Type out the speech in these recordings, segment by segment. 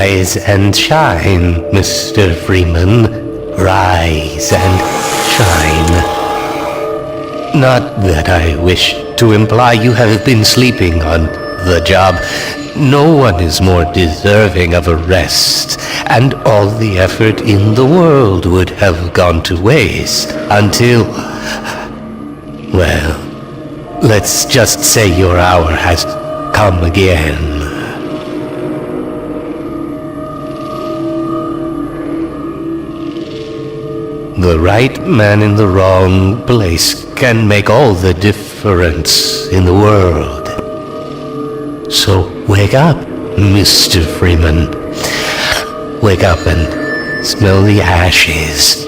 Rise and shine, Mr. Freeman. Rise and shine. Not that I wish to imply you have been sleeping on the job. No one is more deserving of a rest, and all the effort in the world would have gone to waste until... well, let's just say your hour has come again. The right man in the wrong place can make all the difference in the world. So wake up, Mr. Freeman. Wake up and smell the ashes.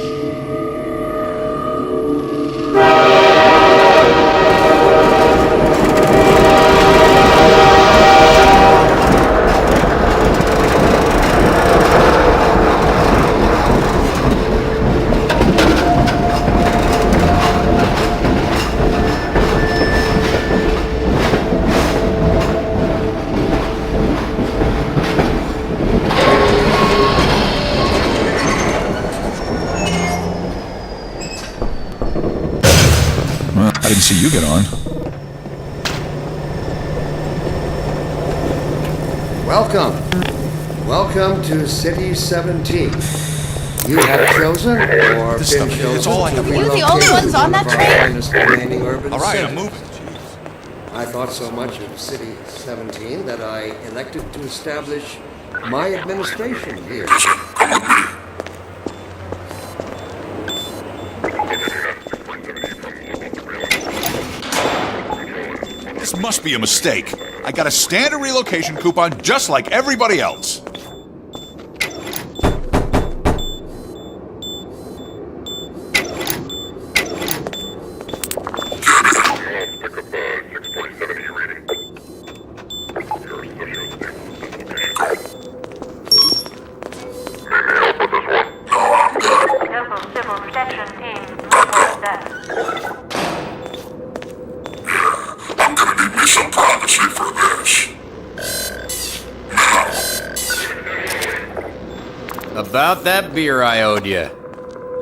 I didn't see you get on. Welcome. Welcome to City 17. You have chosen or been chosen to Are you the only ones on that train? remaining urban All right, centers. I'm moving. I thought so much of City 17 that I elected to establish my administration here. This must be a mistake. I got a standard relocation coupon just like everybody else. Civil protection team report that. I'm gonna need me some privacy for this. About that beer I owed you.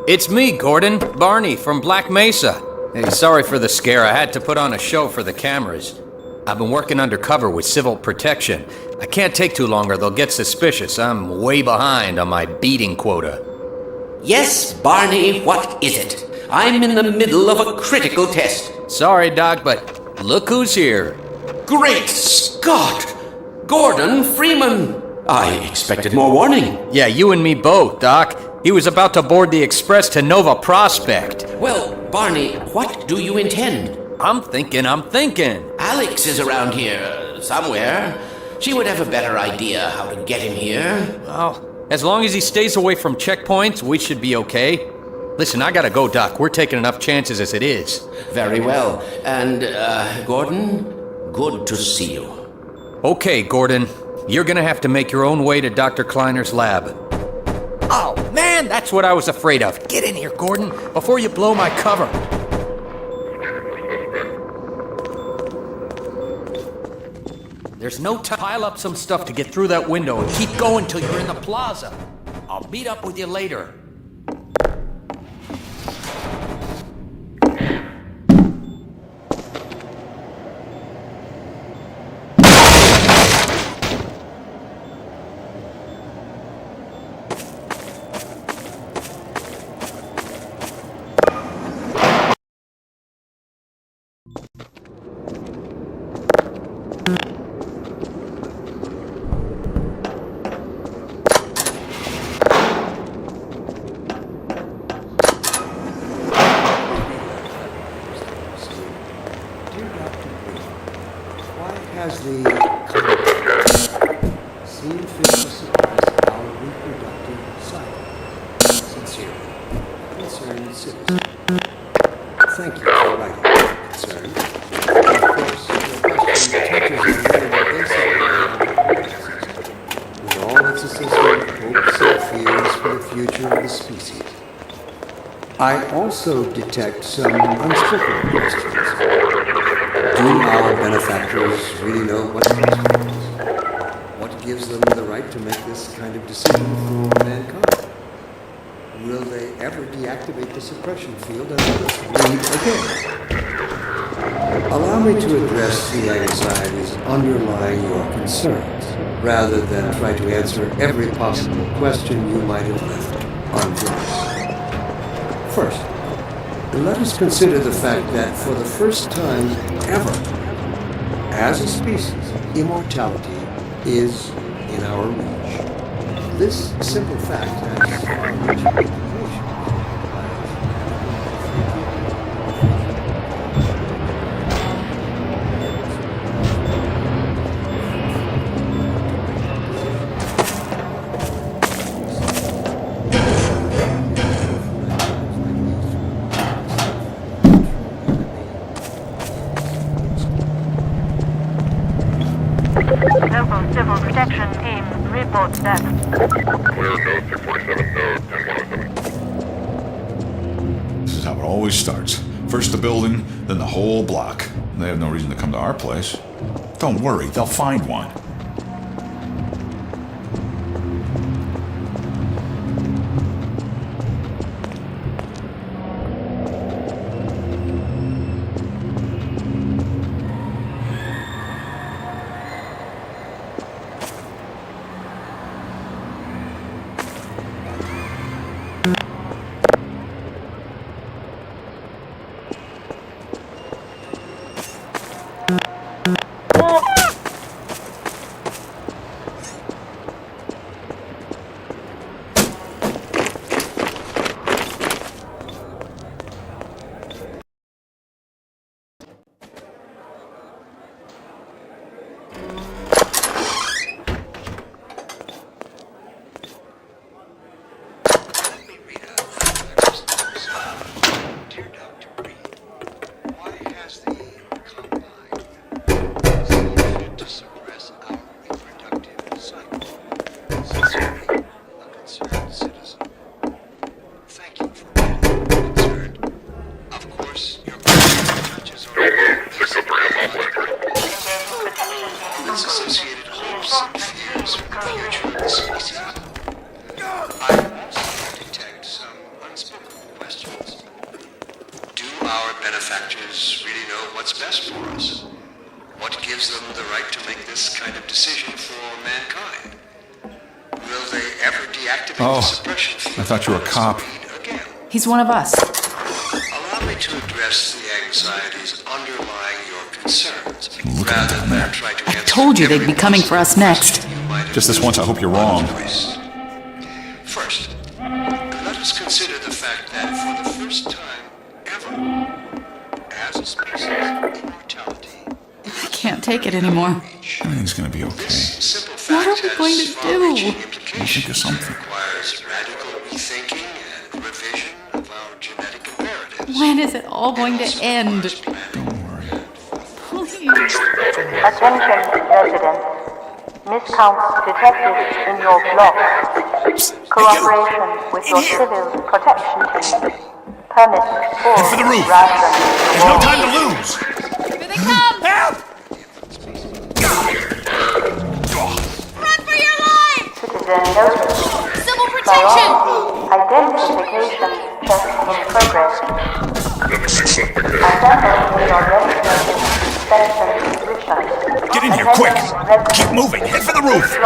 It's me, Gordon, Barney from Black Mesa. Hey, sorry for the scare. I had to put on a show for the cameras. I've been working undercover with civil protection. I can't take too long or they'll get suspicious. I'm way behind on my beating quota. Yes, Barney, what is it? I'm in the middle of a critical test. Sorry, Doc, but look who's here. Great Scott! Gordon Freeman! I expected more warning. Yeah, you and me both, Doc. He was about to board the express to Nova Prospect. Well, Barney, what do you intend? I'm thinking. Alex is around here somewhere. She would have a better idea how to get him here. Well, as long as he stays away from checkpoints, we should be okay. Listen, I gotta go, Doc. We're taking enough chances as it is. Very well. And, Gordon, good to see you. Okay, Gordon. You're gonna have to make your own way to Dr. Kleiner's lab. Oh, man, that's what I was afraid of. Get in here, Gordon, before you blow my cover. There's no time. Pile up some stuff to get through that window and keep going till you're in the plaza. I'll meet up with you later. Has the Congress seen fit to suppress our reproductive cycle? Sincerely, concerned citizen. Thank you for writing your concern. Of course, your question touches on one of the basic with all its associated hopes and fears for the future of the species. I also detect some unspoken questions. Do our benefactors really know what what gives them the right to make this kind of decision for mankind? Will they ever deactivate the suppression field and let us bleed again? Allow me to address the anxieties underlying your concerns, rather than try to answer every possible question you might have left unaddressed. First, let us consider the fact that for the first time ever, as a species, immortality is in our reach. This simple fact has far-reaching implications. Local Civil Protection Team reports that. Clear node 647, node 1017. This is how it always starts. First the building, then the whole block. They have no reason to come to our place. Don't worry, they'll find one. Benefactors really know what's best for us? What gives them the right to make this kind of decision for mankind? Will they ever deactivate the suppression field? I thought you were a cop. Again? He's one of us. Allow me to address the anxieties underlying your concerns, rather than try to answer. I told you they'd be coming for us next. Just this once, I hope you're wrong. First, let us consider the fact that for the first time ever, as a species, immortality. I can't take it anymore. Everything's gonna be okay. What are we going to do? We'll think of something. Requires radical rethinking and revision of our genetic imperatives. When is it all going to end? Don't worry. Please. Attention, residents. Miscounts detected in your block. Cooperation with your civil protection team. Permit full for the roof. ration. There's no time to lose! Here they come! Help! Run for your life! Citizen notice. Civil protection! Identification check in progress. Assemble your designated section position. Get in here, quick! Keep moving! Head for the roof!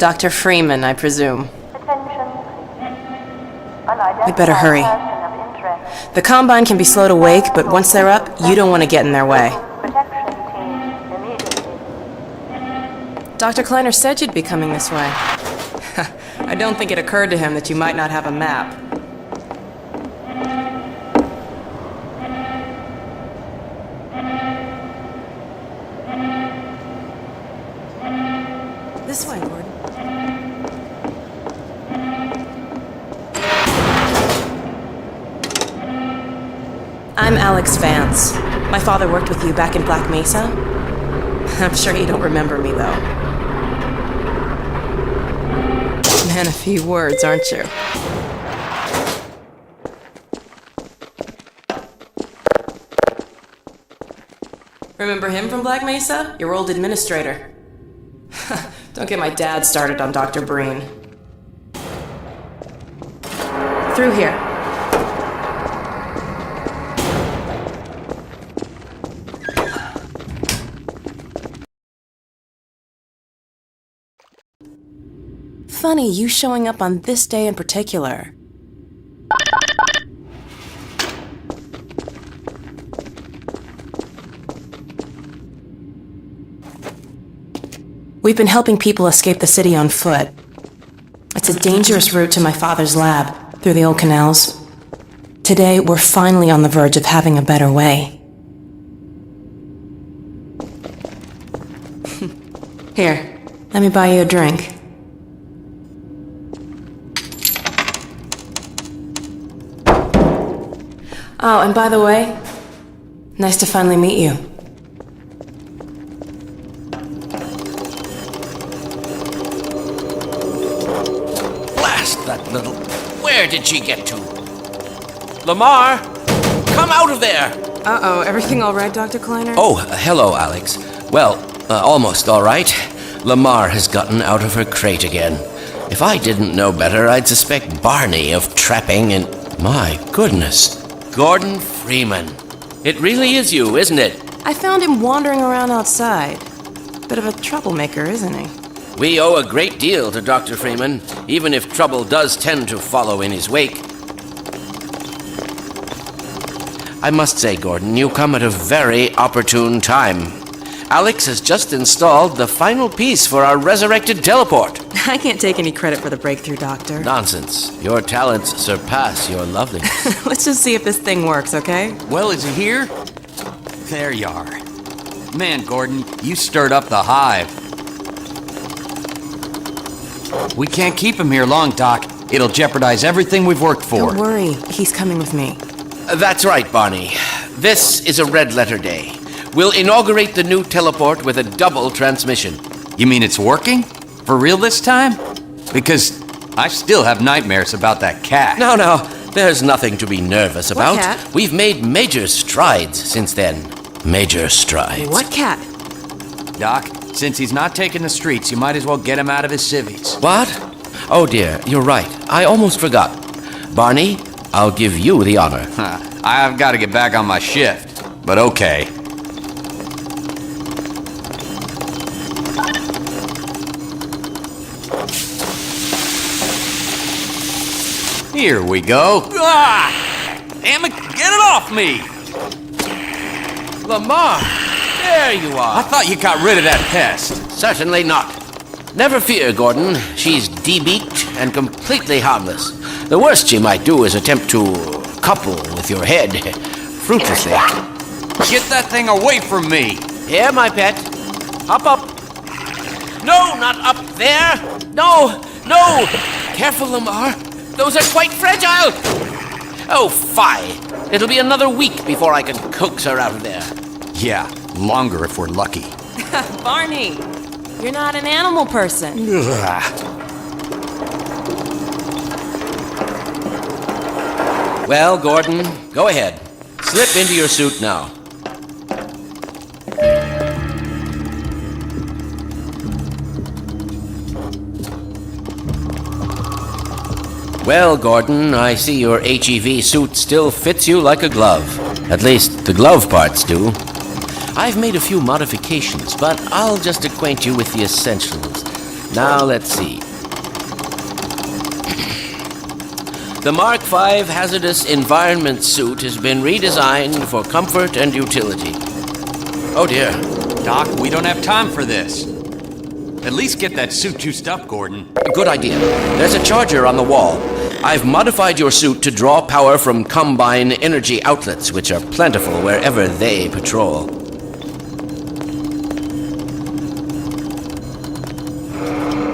Dr. Freeman, I presume. Attention. We better hurry. Person of interest. The Combine can be slow to wake, but once they're up, you don't want to get in their way. Protection team immediately. Dr. Kleiner said you'd be coming this way. I don't think it occurred to him that you might not have a map. This way, Gordon. I'm Alex Vance. My father worked with you back in Black Mesa. I'm sure you don't remember me, though. Man, a few words, aren't you? Remember him from Black Mesa? Your old administrator. Don't get my dad started on Dr. Breen. Through here. Funny, you showing up on this day in particular. We've been helping people escape the city on foot. It's a dangerous route to my father's lab, through the old canals. Today, we're finally on the verge of having a better way. Here, let me buy you a drink. Oh, and by the way, nice to finally meet you. Blast that little... Where did she get to? Lamar! Come out of there! Uh-oh, everything all right, Dr. Kleiner? Oh, hello, Alex. Well, almost all right. Lamar has gotten out of her crate again. If I didn't know better, I'd suspect Barney of trapping and... My goodness. Gordon Freeman. It really is you, isn't it? I found him wandering around outside. Bit of a troublemaker, isn't he? We owe a great deal to Dr. Freeman, even if trouble does tend to follow in his wake. I must say, Gordon, you come at a very opportune time. Alex has just installed the final piece for our resurrected teleport. I can't take any credit for the breakthrough, Doctor. Nonsense. Your talents surpass your loveliness. Let's just see if this thing works, okay? Well, is he here? There you are. Man, Gordon, you stirred up the hive. We can't keep him here long, Doc. It'll jeopardize everything we've worked for. Don't worry, he's coming with me. That's right, Barney. This is a red letter day. We'll inaugurate the new teleport with a double transmission. You mean it's working? For real this time? Because I still have nightmares about that cat. No, there's nothing to be nervous about. What cat? We've made major strides since then. Major strides. What cat? Doc, since he's not taking the streets, you might as well get him out of his civvies. What? Oh dear, you're right. I almost forgot. Barney, I'll give you the honor. I've got to get back on my shift, but okay. Here we go. Ah! Damn it, get it off me! Lamar, there you I are. thought you got rid of that pest. Certainly not. Never fear, Gordon. She's debeaked and completely harmless. The worst she might do is attempt to couple with your head, fruitlessly. Get that thing away from me! Here, my pet. Hop up. No, not up there. No. Careful, Lamar. Those are quite fragile. Oh, fie. It'll be another week before I can coax her out of there. Yeah, longer if we're lucky. Barney, you're not an animal person. Well, Gordon, go ahead. Slip into your suit now. Well, Gordon, I see your HEV suit still fits you like a glove. At least, the glove parts do. I've made a few modifications, but I'll just acquaint you with the essentials. Now let's see. The Mark V hazardous environment suit has been redesigned for comfort and utility. Oh dear. Doc, we don't have time for this. At least get that suit juiced up, Gordon. Good idea. There's a charger on the wall. I've modified your suit to draw power from Combine energy outlets, which are plentiful wherever they patrol.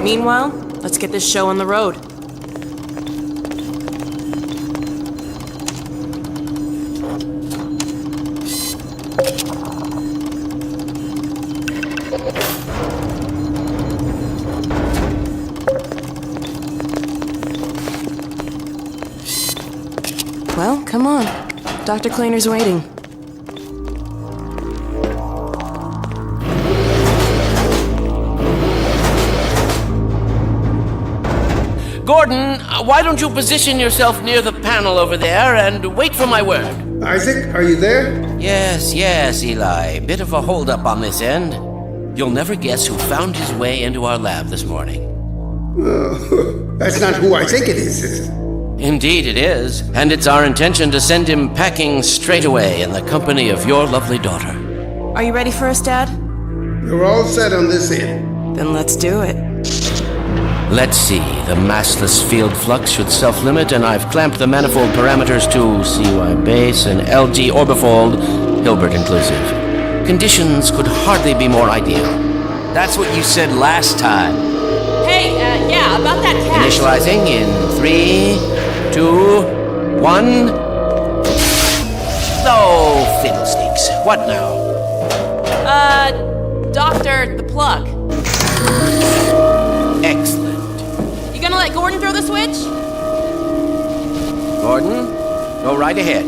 Meanwhile, let's get this show on the road. Well, come on. Dr. Cleaner's waiting. Gordon, why don't you position yourself near the panel over there and wait for my word? Isaac, are you there? Yes, Eli. Bit of a holdup on this end. You'll never guess who found his way into our lab this morning. That's not who I think it is it? Indeed it is, and it's our intention to send him packing straight away in the company of your lovely daughter. Are you ready for us, Dad? We're all set on this end. Then let's do it. Let's see, the massless field flux should self-limit, and I've clamped the manifold parameters to CUI base and LG orbifold, Hilbert inclusive. Conditions could hardly be more ideal. That's what you said last time. Hey, yeah, about that cat. Initializing in 3, 2, 1. Oh, fiddlesticks. What now? Doctor, the plug. Excellent. You gonna let Gordon throw the switch? Gordon, go right ahead.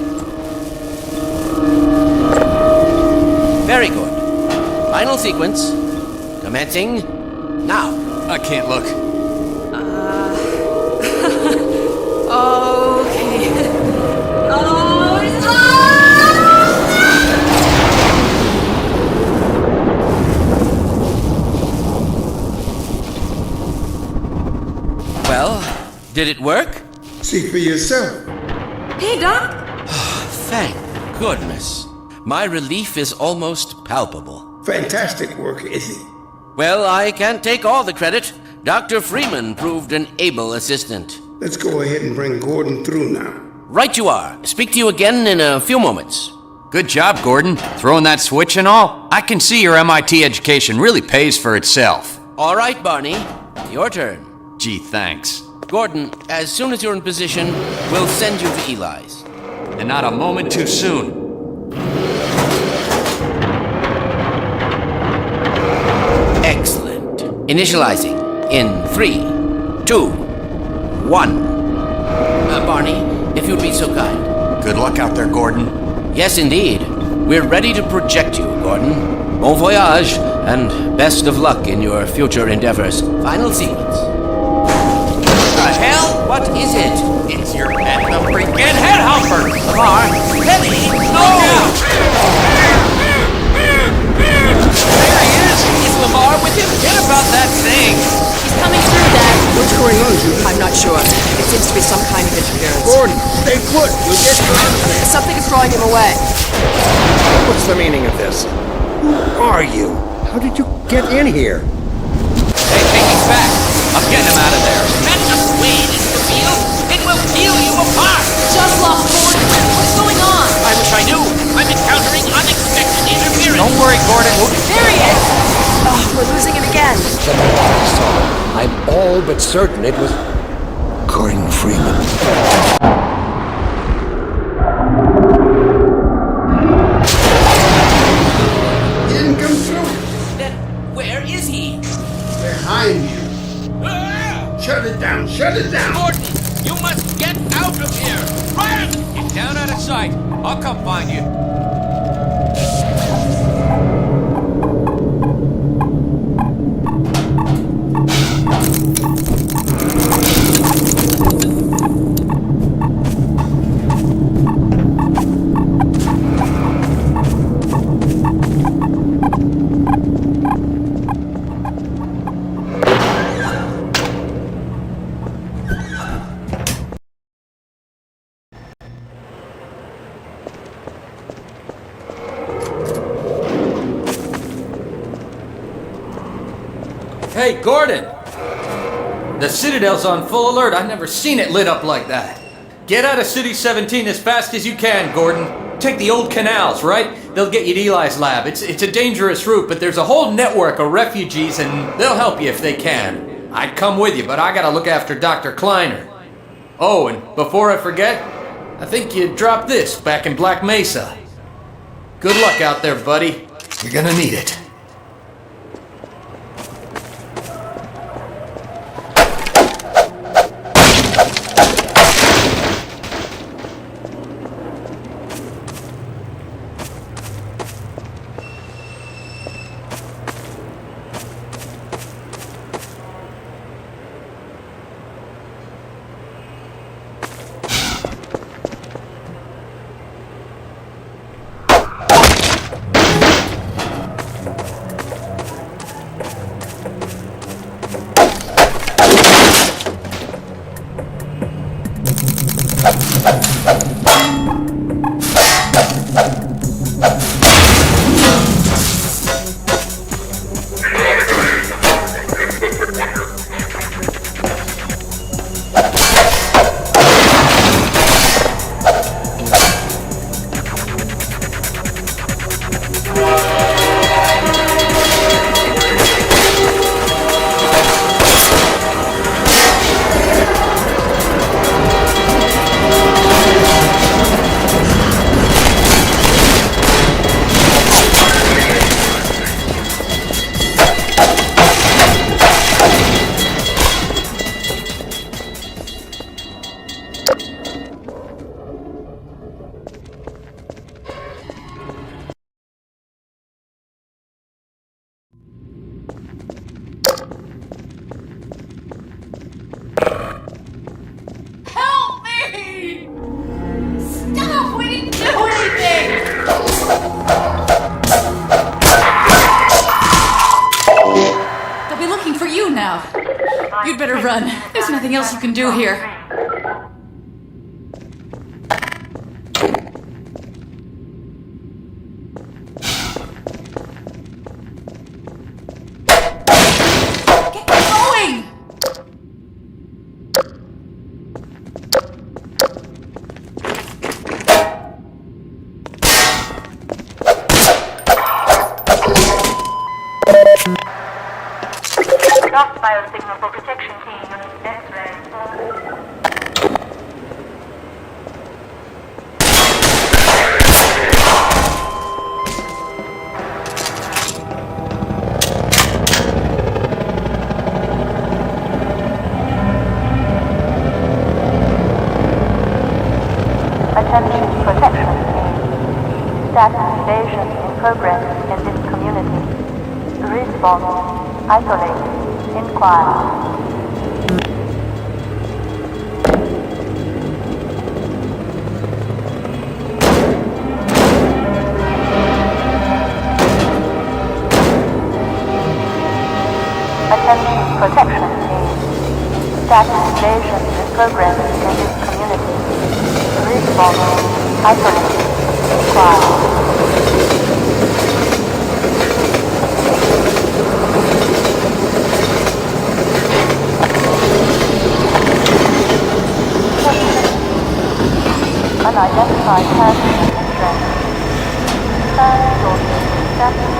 Very good. Final sequence. Commencing now. I can't look. Okay. Well, did it work? See for yourself. Hey, Doc. Thank goodness. My relief is almost palpable. Fantastic work, Izzy. Well, I can't take all the credit. Dr. Freeman proved an able assistant. Let's go ahead and bring Gordon through now. Right you are. Speak to you again in a few moments. Good job, Gordon. Throwing that switch and all. I can see your MIT education really pays for itself. All right, Barney. Your turn. Gee, thanks. Gordon, as soon as you're in position, we'll send you to Eli's. And not a moment too soon. Excellent. Initializing in 3, 2, 1. Barney, if you'd be so kind. Good luck out there, Gordon. Yes, indeed. We're ready to project you, Gordon. Bon voyage, and best of luck in your future endeavors. Final sequence. The hell? What is it? It's your head, the freaking head humper! Lamar, Penny, no! There he is! Is Lamar with him? Get about that thing! He's coming through, Dad. What's going on, Judith? I'm not sure. It seems to be some kind of interference. Gordon, stay put. We'll get you out of there. Something is drawing him away. What's the meaning of this? Who are you? How did you get in here? Hey, he's back! I'm getting him out of there. Let us wade into the field. It will peel you apart. Just lost Gordon. What's going on? I wish I knew. I'm encountering unexpected interference. Don't worry, Gordon. There he is. Oh, we're losing it again. I'm all but certain it was Gordon Freeman. He didn't come through. Then where is he? Behind you. Shut it down. Shut it down. Gordon, you must get out of here. Run! Get down out of sight. I'll come find you. Hey, Gordon! The Citadel's on full alert. I've never seen it lit up like that. Get out of City 17 as fast as you can, Gordon. Take the old canals, right? They'll get you to Eli's lab. It's a dangerous route, but there's a whole network of refugees, and they'll help you if they can. I'd come with you, but I gotta look after Dr. Kleiner. Oh, and before I forget, I think you dropped this back in Black Mesa. Good luck out there, buddy. You're gonna need it. Help me! Stop! We didn't do anything! They'll be looking for you now. You'd better run. There's nothing else you can do here. Get going! Lost biosignal for protection key unit X-ray. Attention protection team. Status invasion in progress in this community. Response. Isolate. Inquire. Attention protection team. Status invasion in progress in this community. Response. Isolate. Inquire. Unidentified person in distress. Third sources. Status.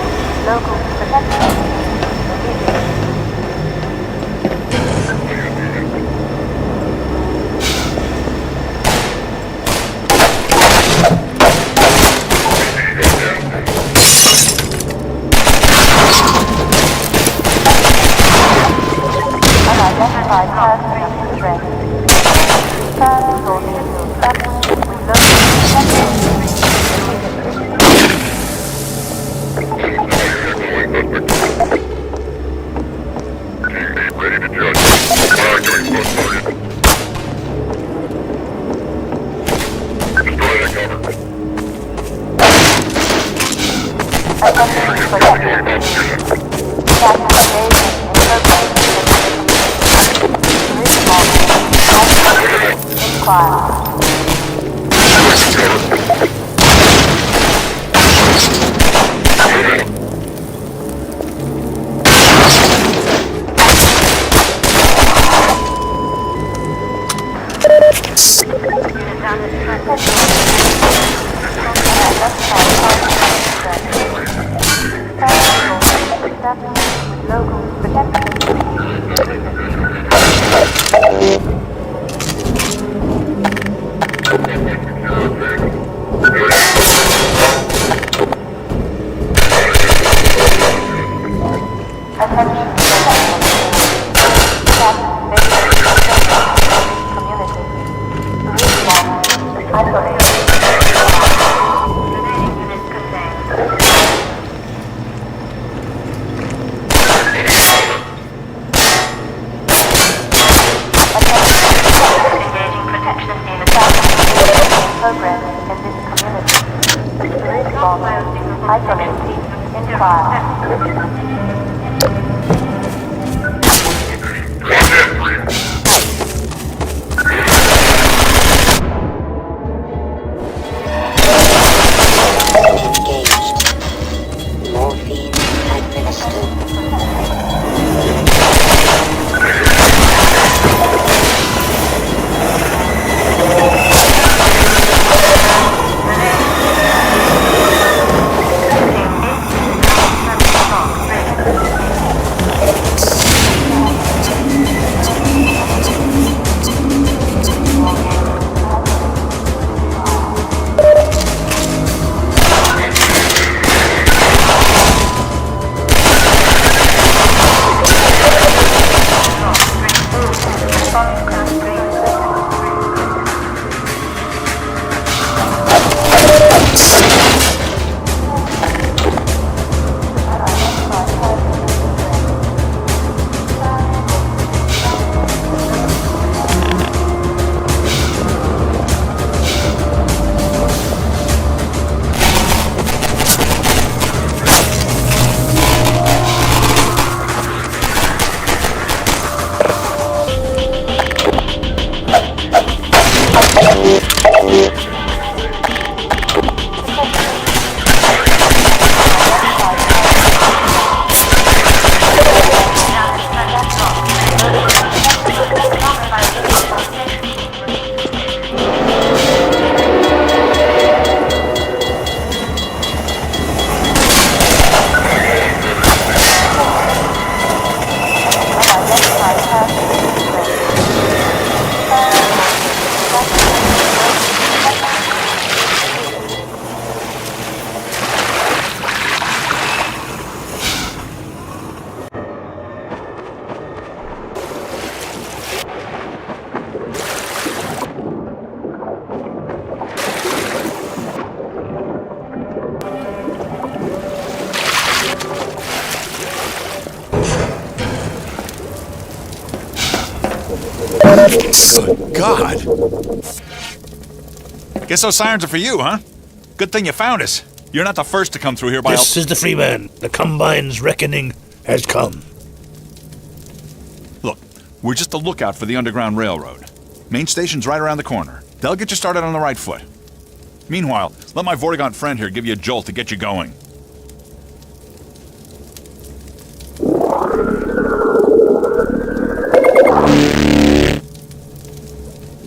Local protection. Unidentified person in distress. Third sources. Status. With local Ready to judge. Arguing close target. Destroy that cover. Attention protection. Status invasion in progress. Response. Inquire. community. Respawn. Isolate. In 5. Engaged. Morphine administered. Good God! Guess those sirens are for you, huh? Good thing you found us. You're not the first to come through here by This is the Freeman. The Combine's reckoning has come. Look, we're just a lookout for the Underground Railroad. Main station's right around the corner. They'll get you started on the right foot. Meanwhile, let my Vortigaunt friend here give you a jolt to get you going.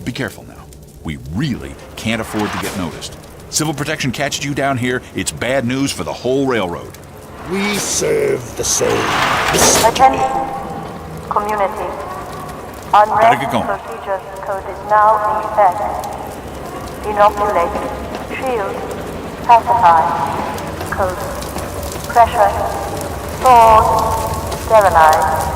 Be careful now. We really can't afford to get noticed. Civil Protection catches you down here, it's bad news for the whole railroad. We serve the same. Attention, community. Better Unrest get going. procedures code is now in effect. Inoculate, shield, pacify, code, pressure, sword, sterilize.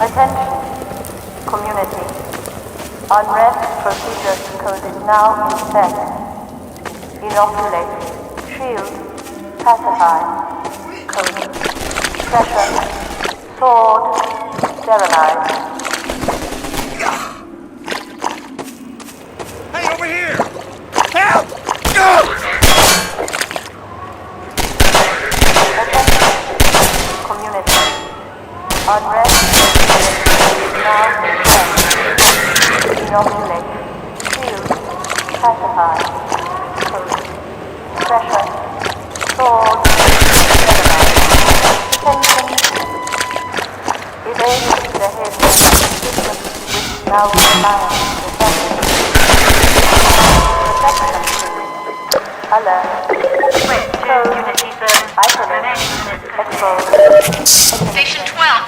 Attention, community. Unrest procedures code is now in effect. Inoculate, shield, pacify, code, pressure, sword, sterilize. Hey, over here! Help! Go! Attention, community. Unrest now in effect. Inoculate, shield, pacify, code, pressure, sword, sterilize. Attention. Evade the head system which now relies protection. Alert. Code. Isolate. Explode. Station 12.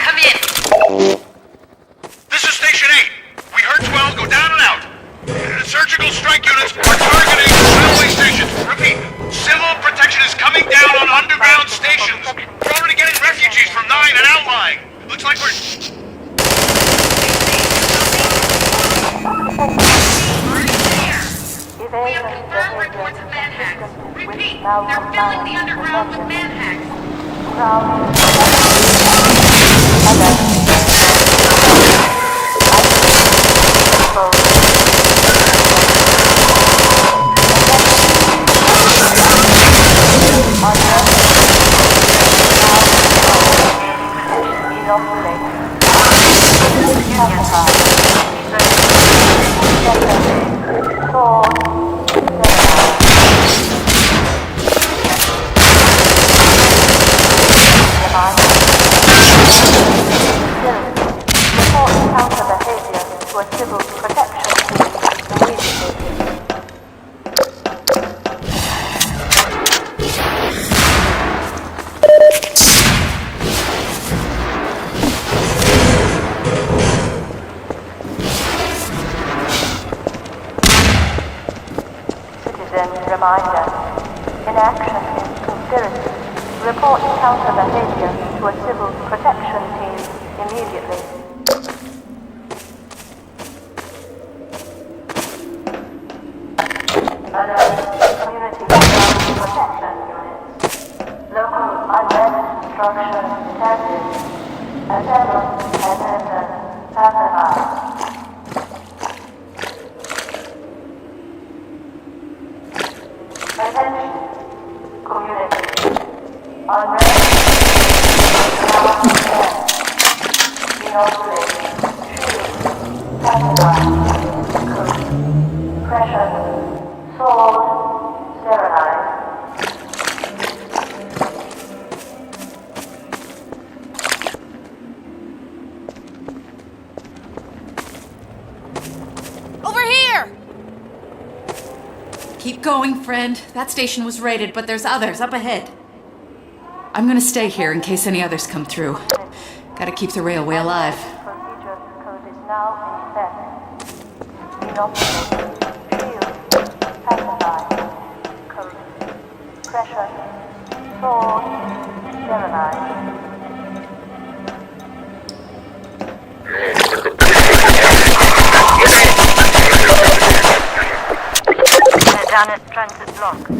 Reminder. Inaction is conspiracy. Report counter behavior to a civil protection team immediately. Alert community protection units. Local unrest structure detected. Assemble and personnel. Attention, community. Unrest, inoculation, shield, pacified, pressure, sword, sterilize. Over here! Keep going, friend. That station was raided, but there's others up ahead. I'm gonna stay here in case any others come through. Gotta keep the railway alive. Procedure code is now in effect. Inoculation, shield, pacified, code, pressure, sword, sterilize. Down at transit block 3.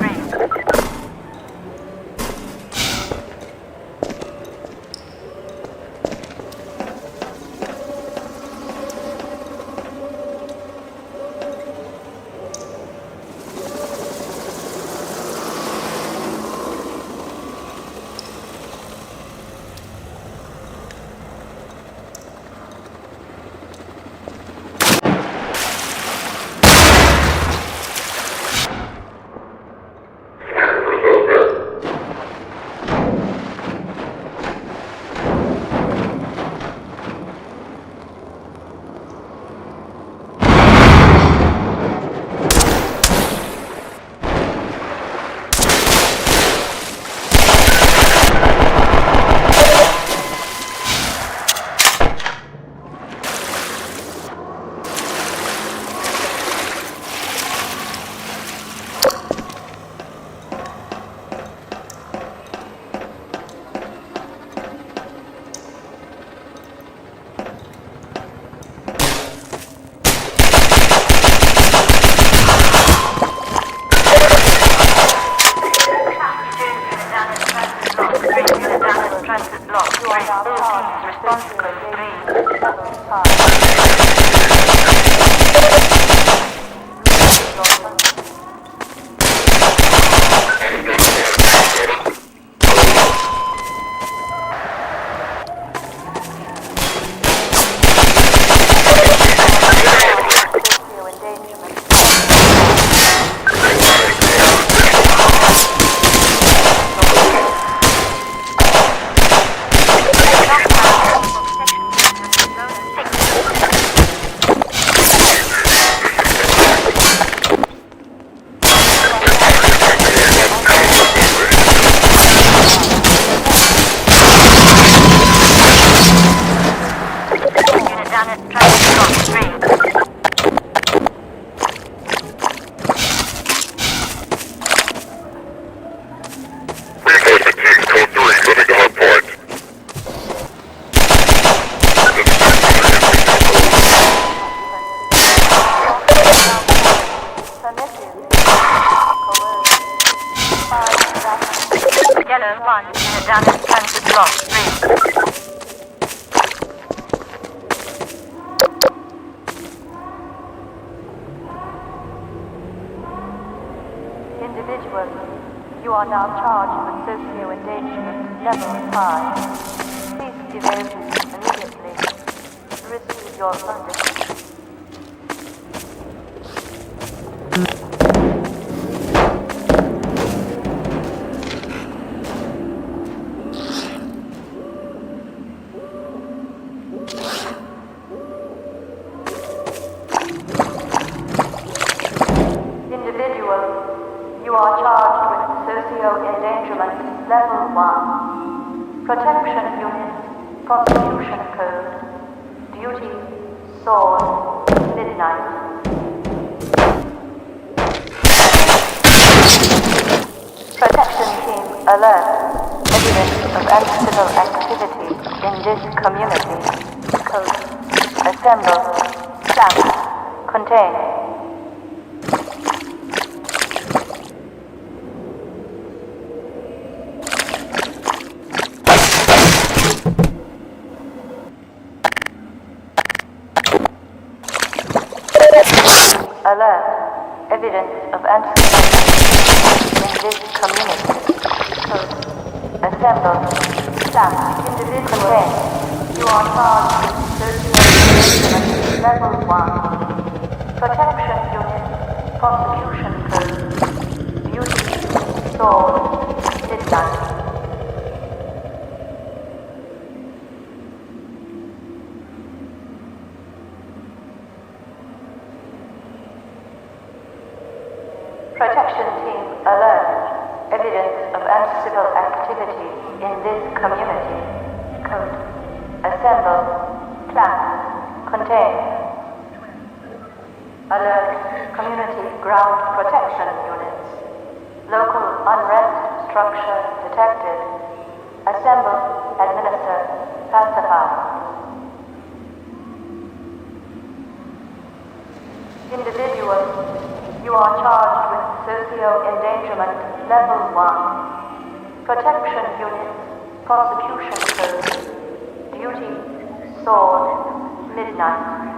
Transit block 3. Response code 3. plunge in a damaged transit block stream. Individual, you are now charged with socio-endangerment level 5. Please give evidence immediately. Receive your funding. You are charged with socio-endangerment level 1. Protection unit, prosecution code. Duty, sword, midnight. Protection team alert. Evidence of uncivil activity in this community. Code. Assemble. Plan. Contain. Alert. Evidence of anti-Semitism in this community. Code. Assemble. Staff. Individual. Contain. You are charged with socio-endangerment level 1. Protection unit. Prosecution code. Duty. Sword. Midnight. Protection team alert. Evidence of uncivil activity in this community. Code. Assemble. Plan. Contain. Alert. Community ground protection units. Local unrest structure detected. Assemble. Administer. Pacify. Individual. You are charged with socio-endangerment level 1. Protection unit, prosecution code. Duty, sword, midnight.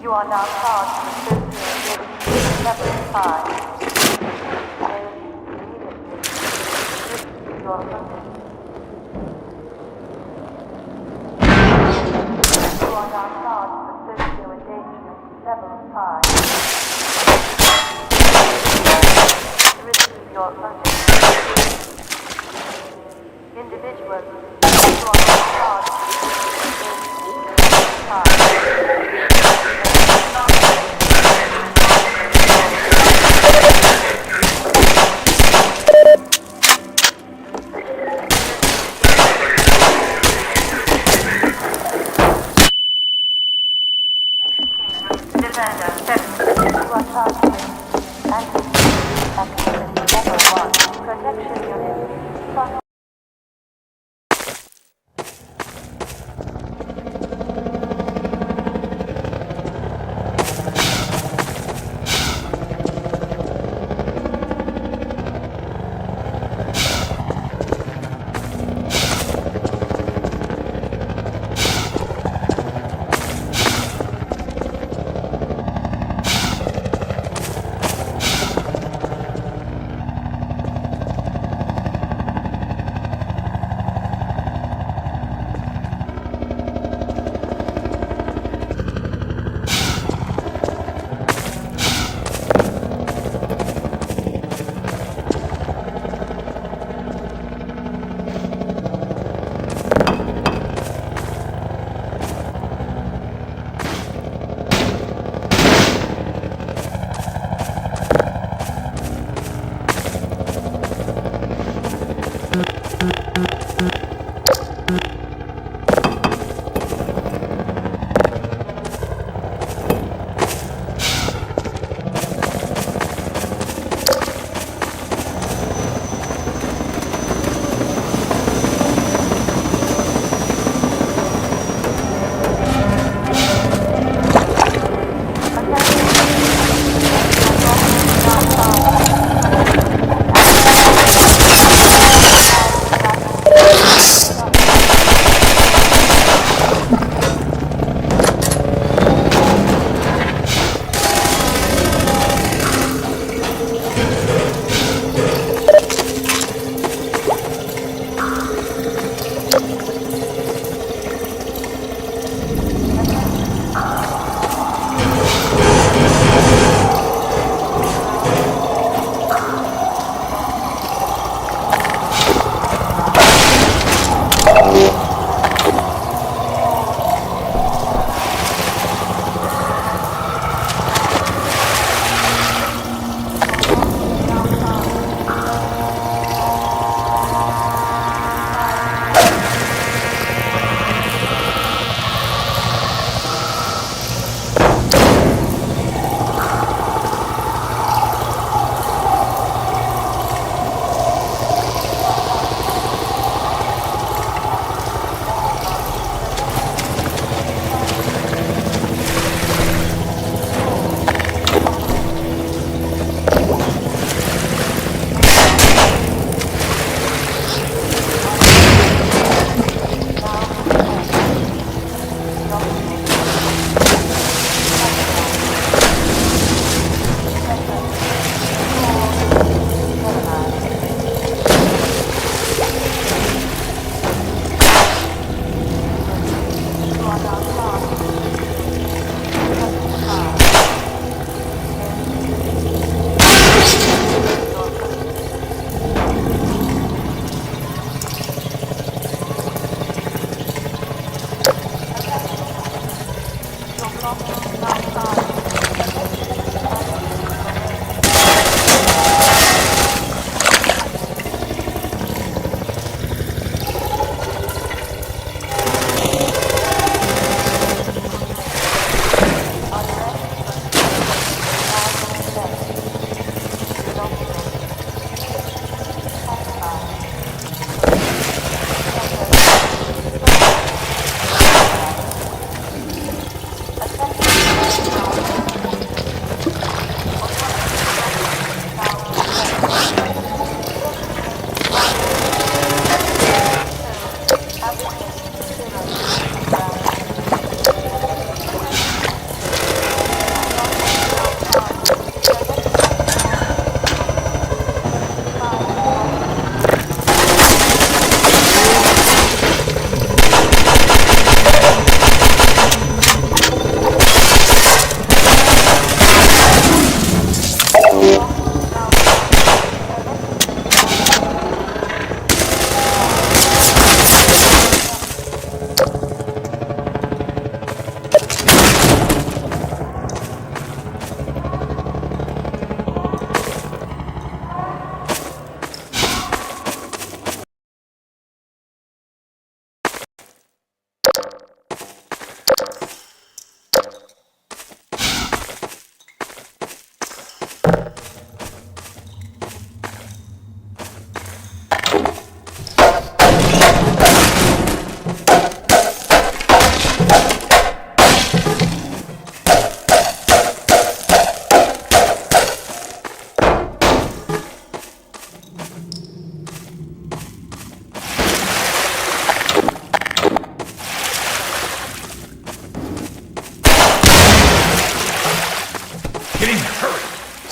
You are now charged with socio-endangerment level 5. Immediately. Your funding. You are now charged with socio-endangerment level 5. Receive your funding. Individual. You are now charged with socio-endangerment level 5. Protection unit.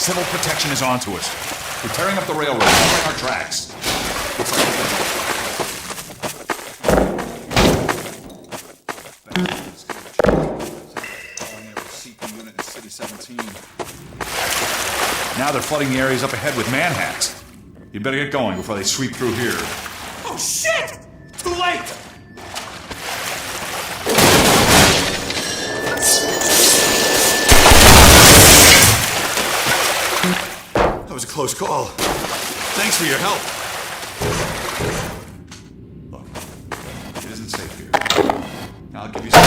Civil protection is onto us. They're tearing up the railroad, covering our tracks. Looks like unit in City 17. Now they're flooding the areas up ahead with manhats. You better get going before they sweep through here. Oh shit! Too late! That was a close call. Thanks for your help. Look, it isn't safe here. I'll give you some.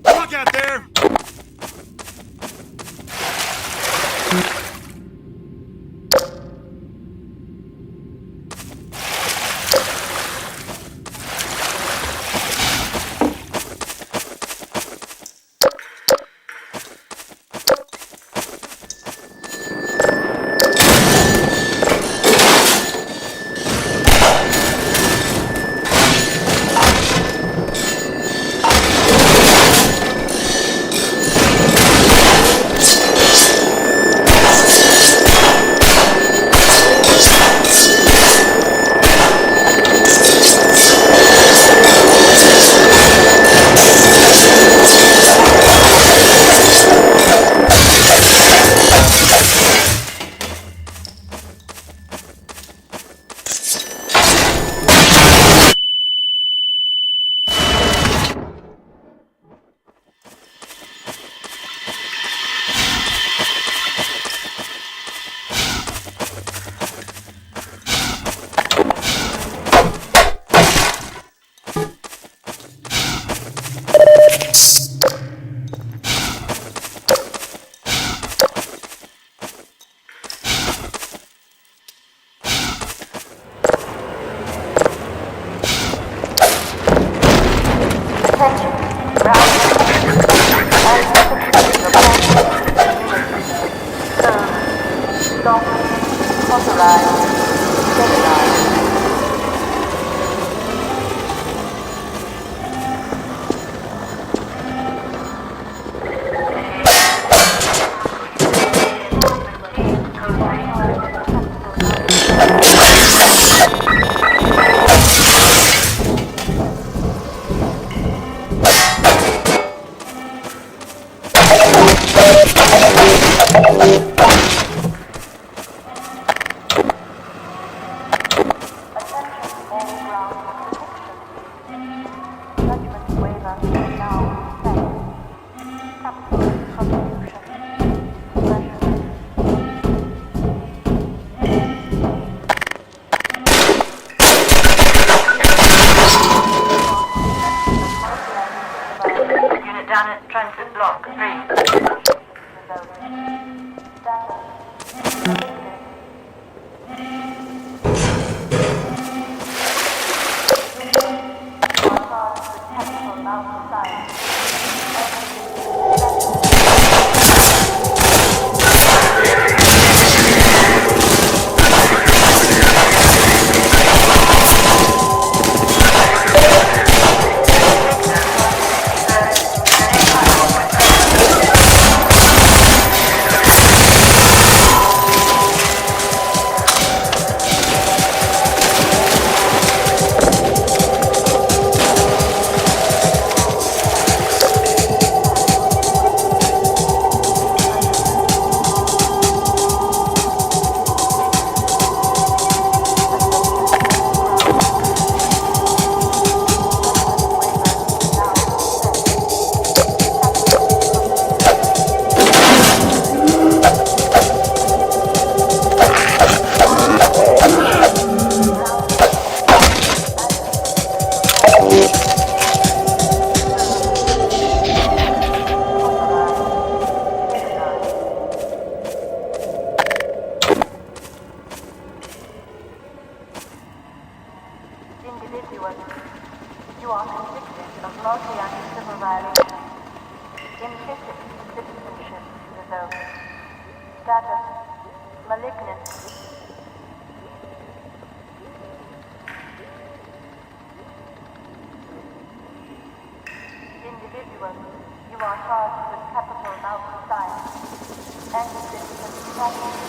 Look out there! Down at Transit Block You are convicted of multi-anti-civil violation. Implicit citizenship revoked. Status malignant. Individual, you are charged with capital malfeasance and citizen trafficking.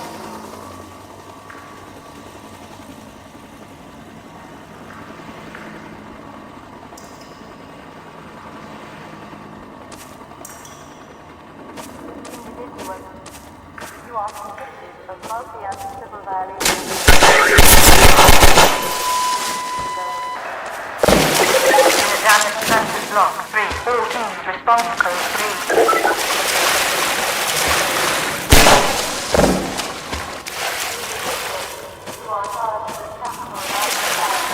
You are convicted of multi-civil violations. Damage transit block 3. All teams respond to code 3. You are charged with capital malfeasance.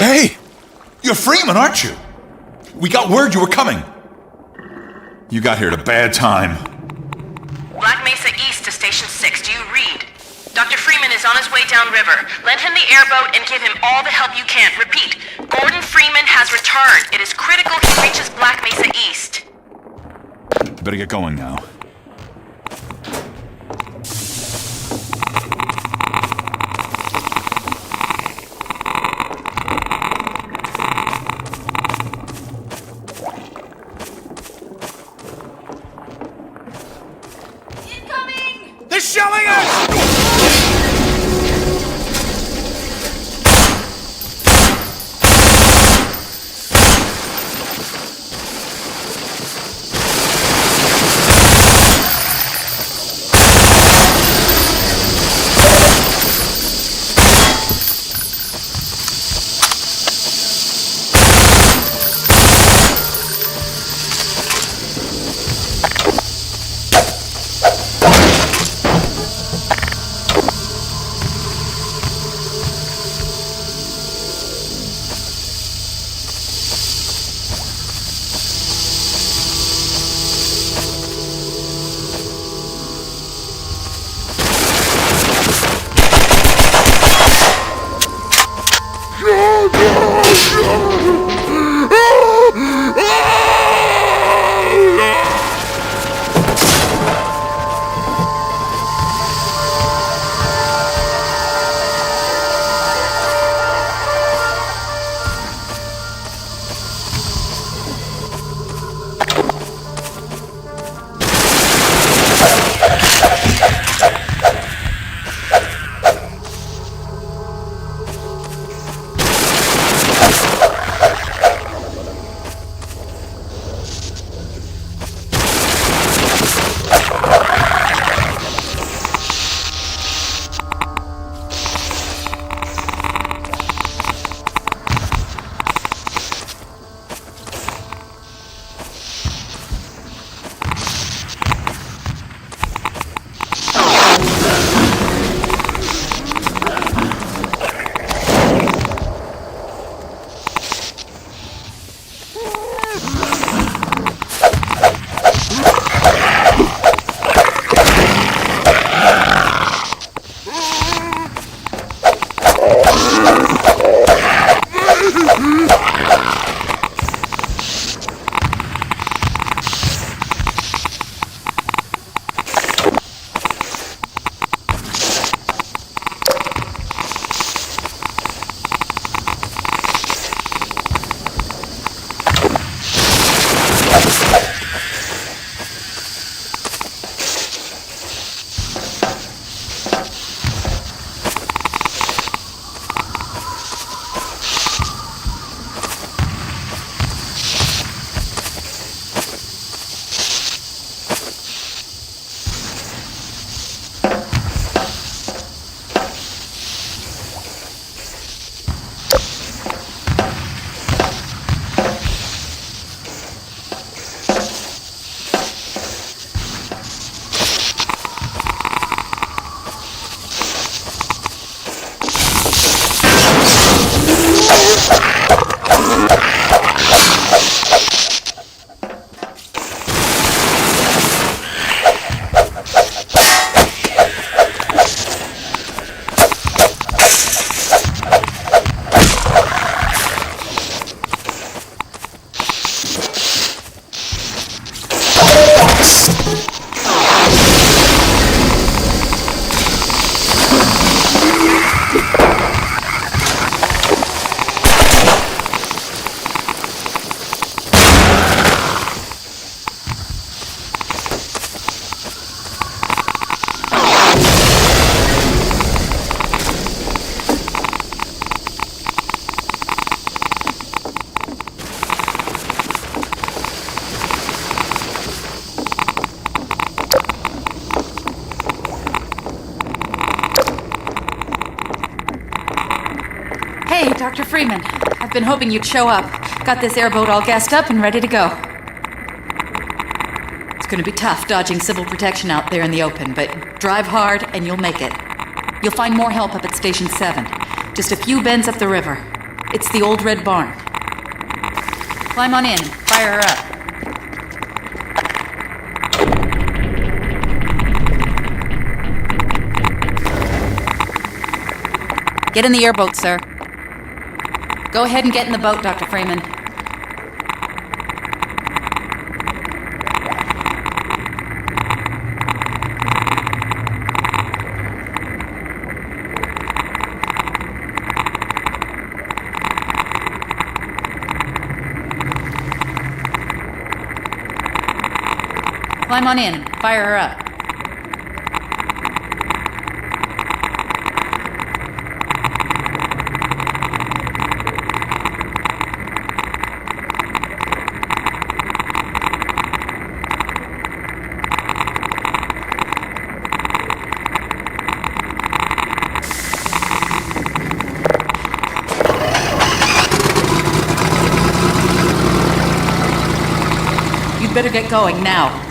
Hey! You're Freeman, aren't you? We got word you were coming. You got here at a bad time. Black Mesa East to Station 6. Do you read? Dr. Freeman is on his way downriver. Lend him the airboat and give him all the help you can. Repeat, Gordon Freeman has returned. It is critical he reaches Black Mesa East. Better get going now. They're shelling us! Dr. Freeman. I've been hoping you'd show up. Got this airboat all gassed up and ready to go. It's gonna be tough dodging civil protection out there in the open, but drive hard and you'll make it. You'll find more help up at Station 7. Just a few bends up the river. It's the old red barn. Climb on in. Fire her up. Get in the airboat, sir. Go ahead and get in the boat, Dr. Freeman. Climb on in. Fire her up. You'd better get going now.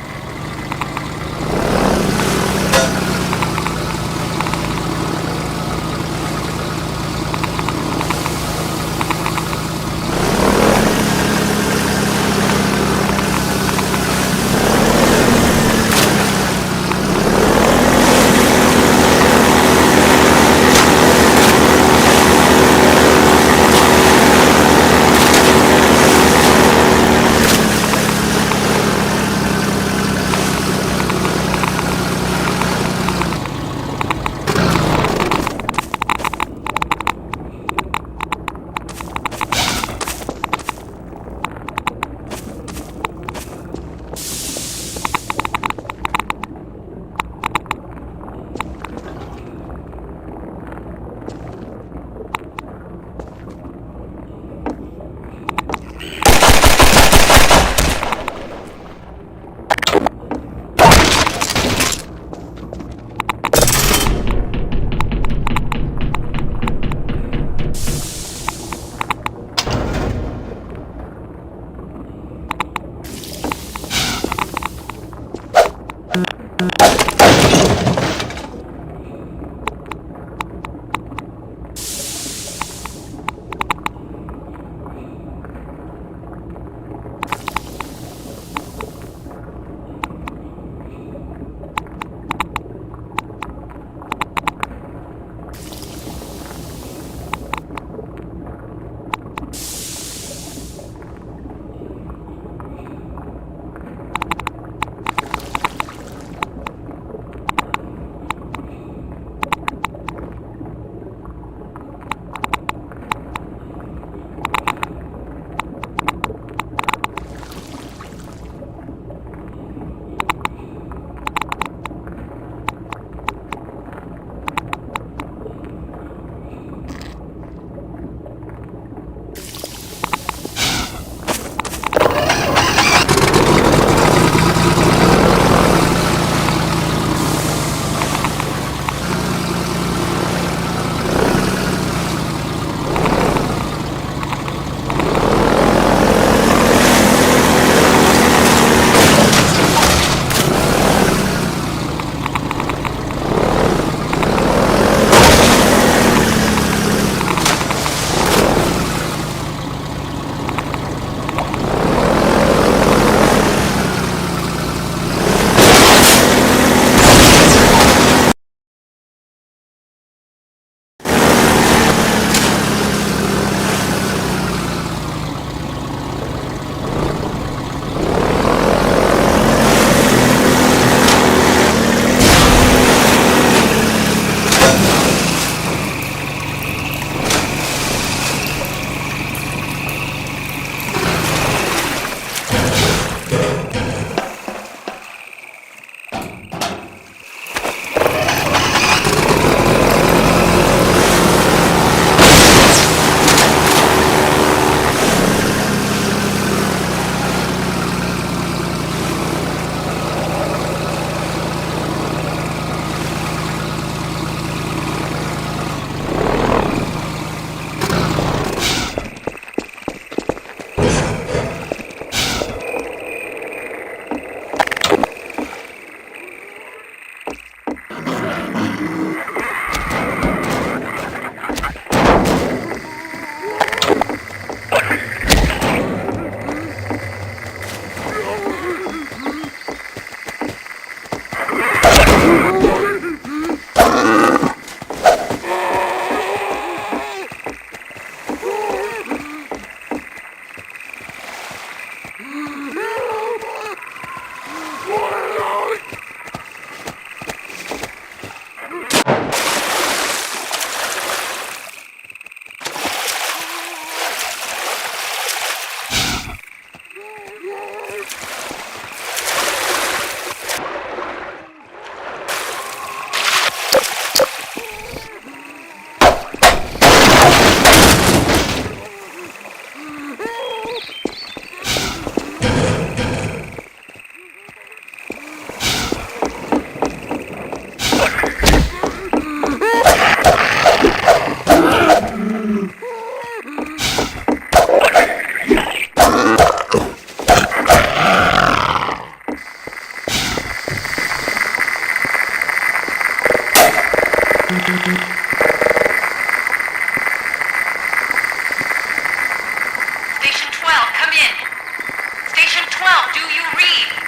Station 12, come in. Station 12, do you read?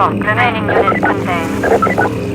lost. Remaining units contained.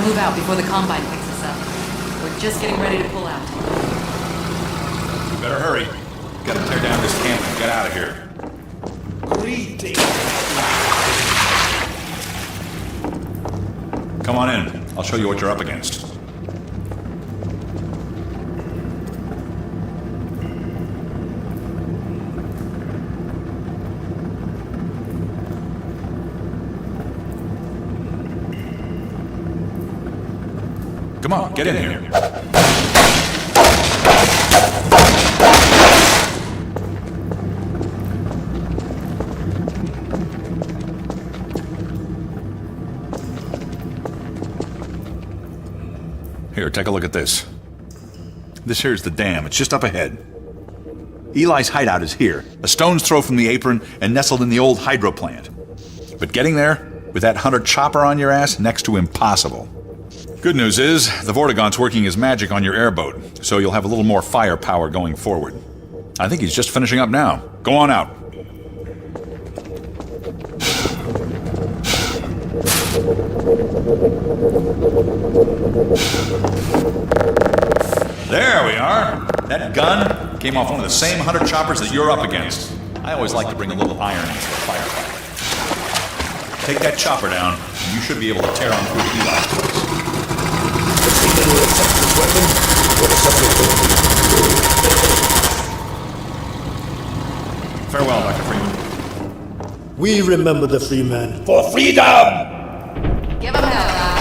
Move out before the Combine picks us up. We're just getting ready to pull out. You better hurry. Gotta tear down this camp and get out of here. Come on in. I'll show you what you're up against. Come on, get in here. Here, take a look at this. This here's the dam. It's just up ahead. Eli's hideout is here, a stone's throw from the apron and nestled in the old hydro plant. But getting there, with that hunter chopper on your ass, next to impossible. Good news is, the Vortigaunt's working his magic on your airboat, so you'll have a little more firepower going forward. I think he's just finishing up now. Go on out. There we are. That gun came off one of the same hunter choppers that you're up against. I always like to bring a little iron into the firefight. Take that chopper down, and you should be able to tear on through to Eli's place. Farewell, Dr. Freeman. We remember the free man for freedom! Give him hell, Doc.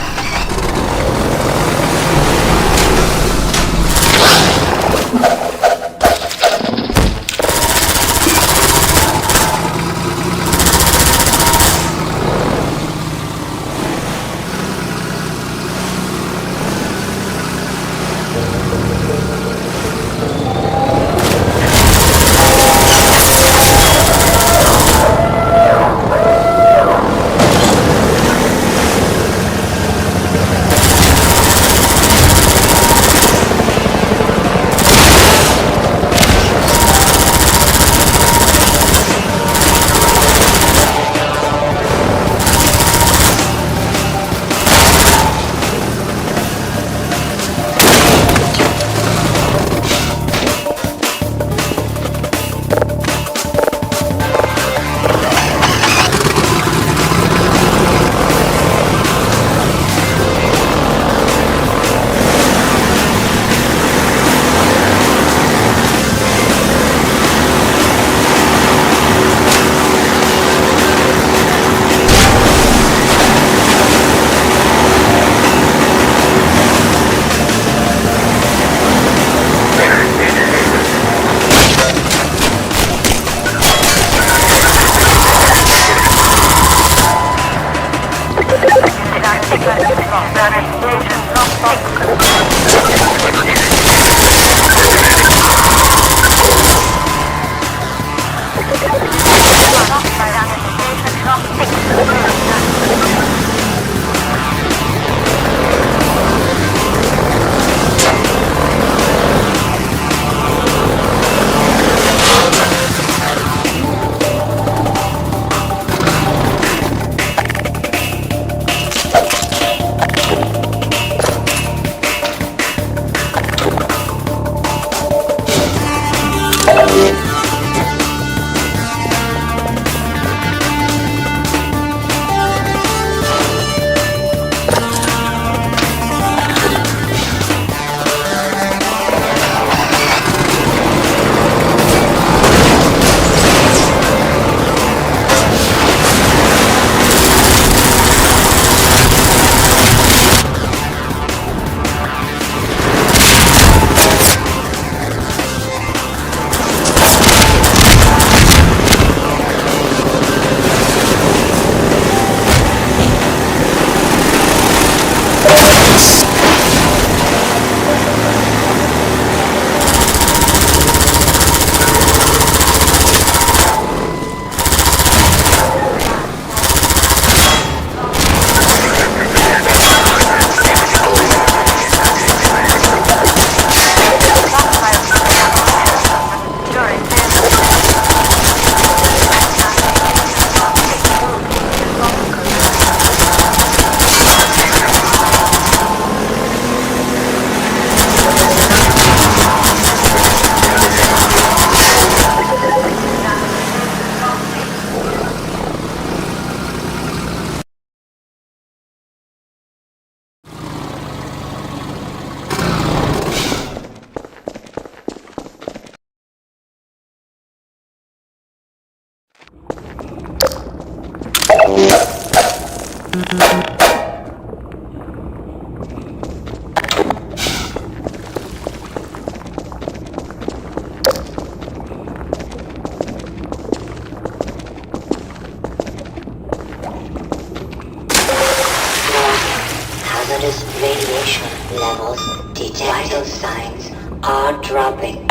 Hazardous radiation levels detected. Vital signs are dropping.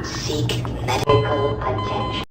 Seek medical attention.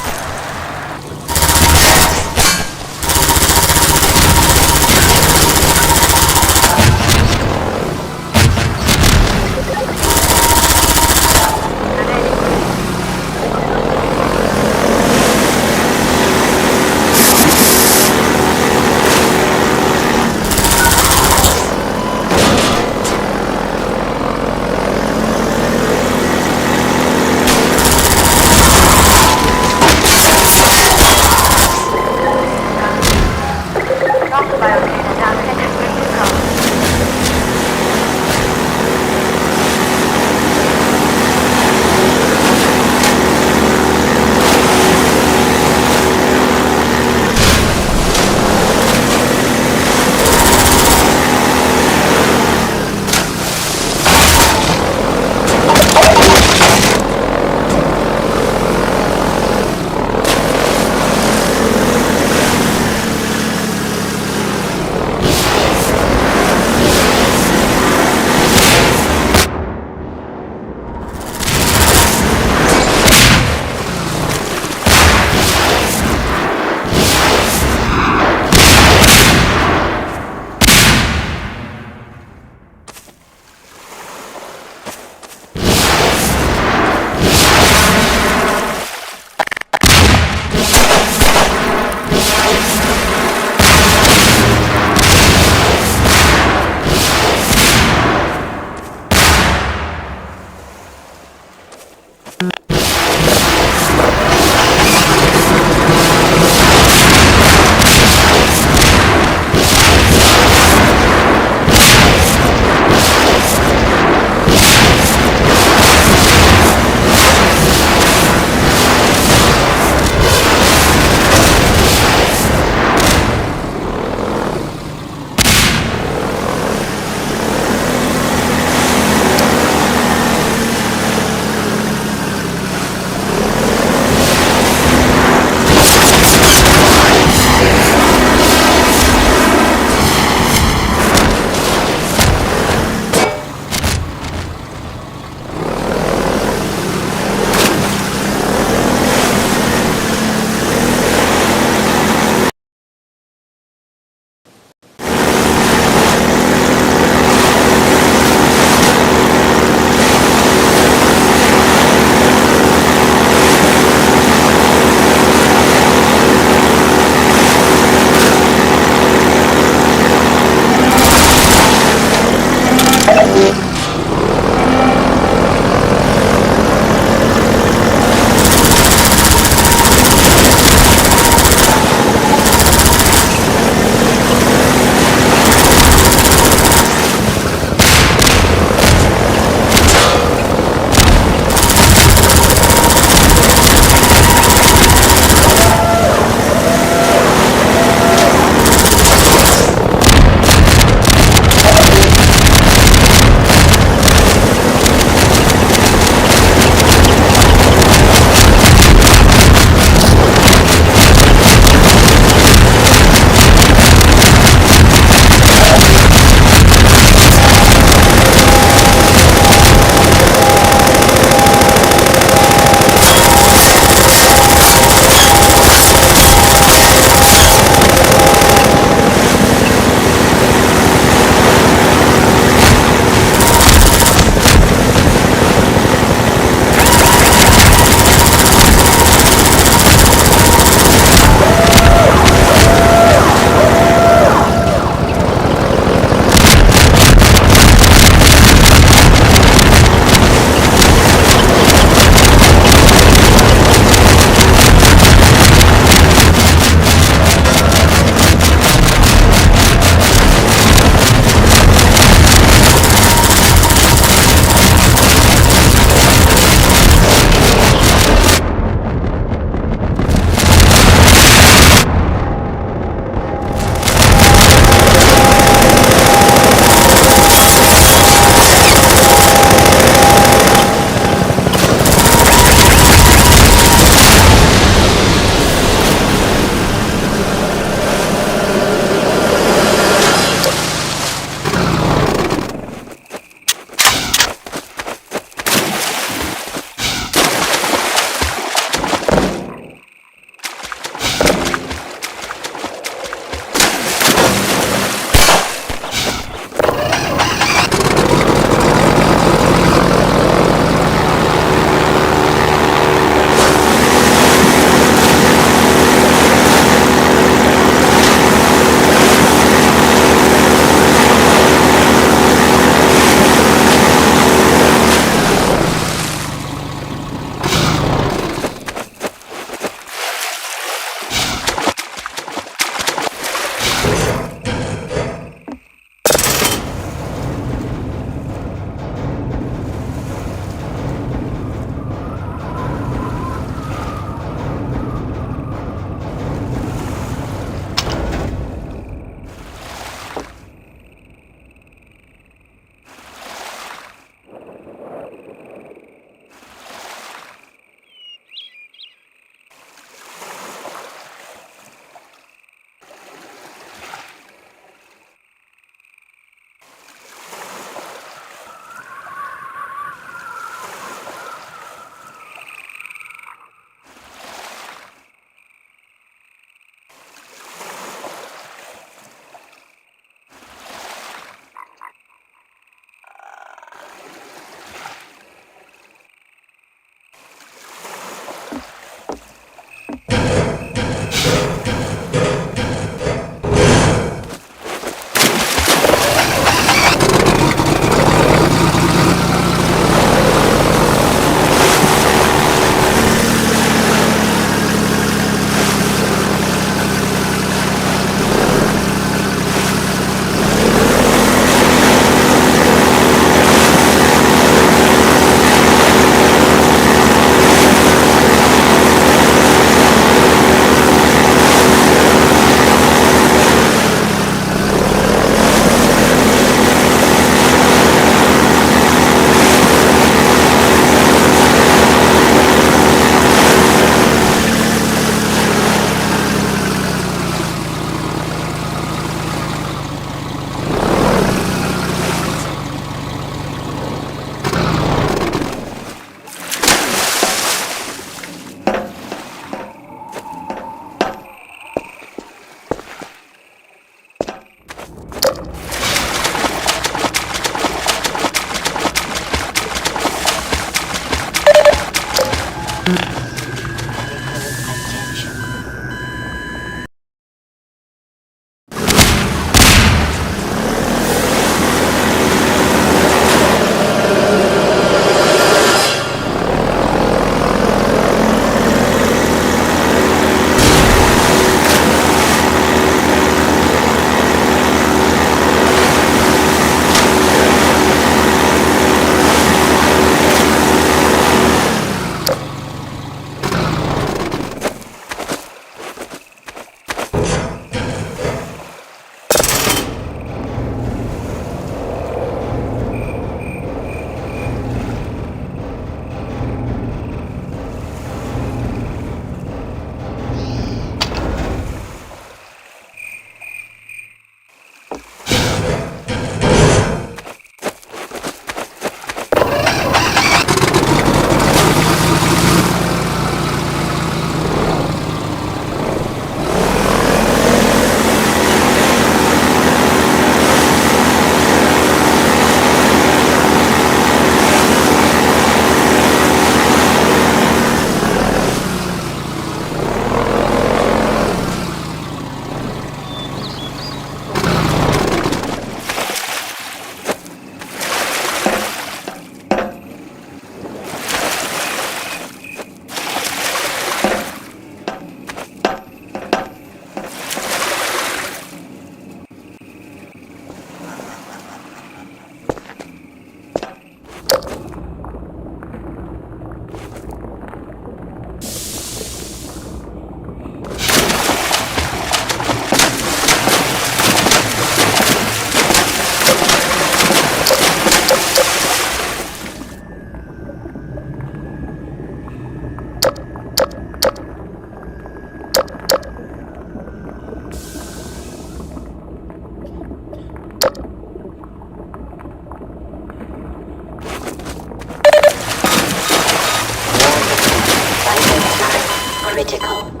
critical.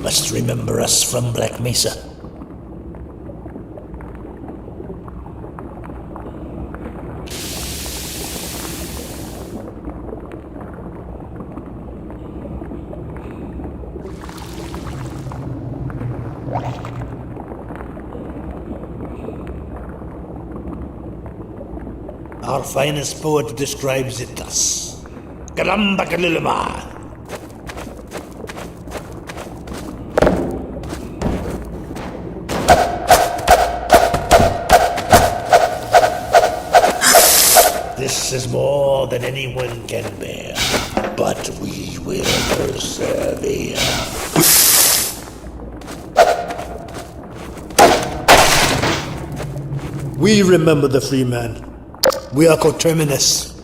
Must remember us from Black Mesa. Our finest poet describes it thus. Galamba Kalilima. This is more than anyone can bear, but we will persevere. We remember the free man. We are coterminous.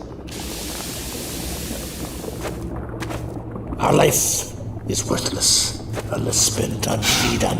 Our life is worthless unless spent on freedom.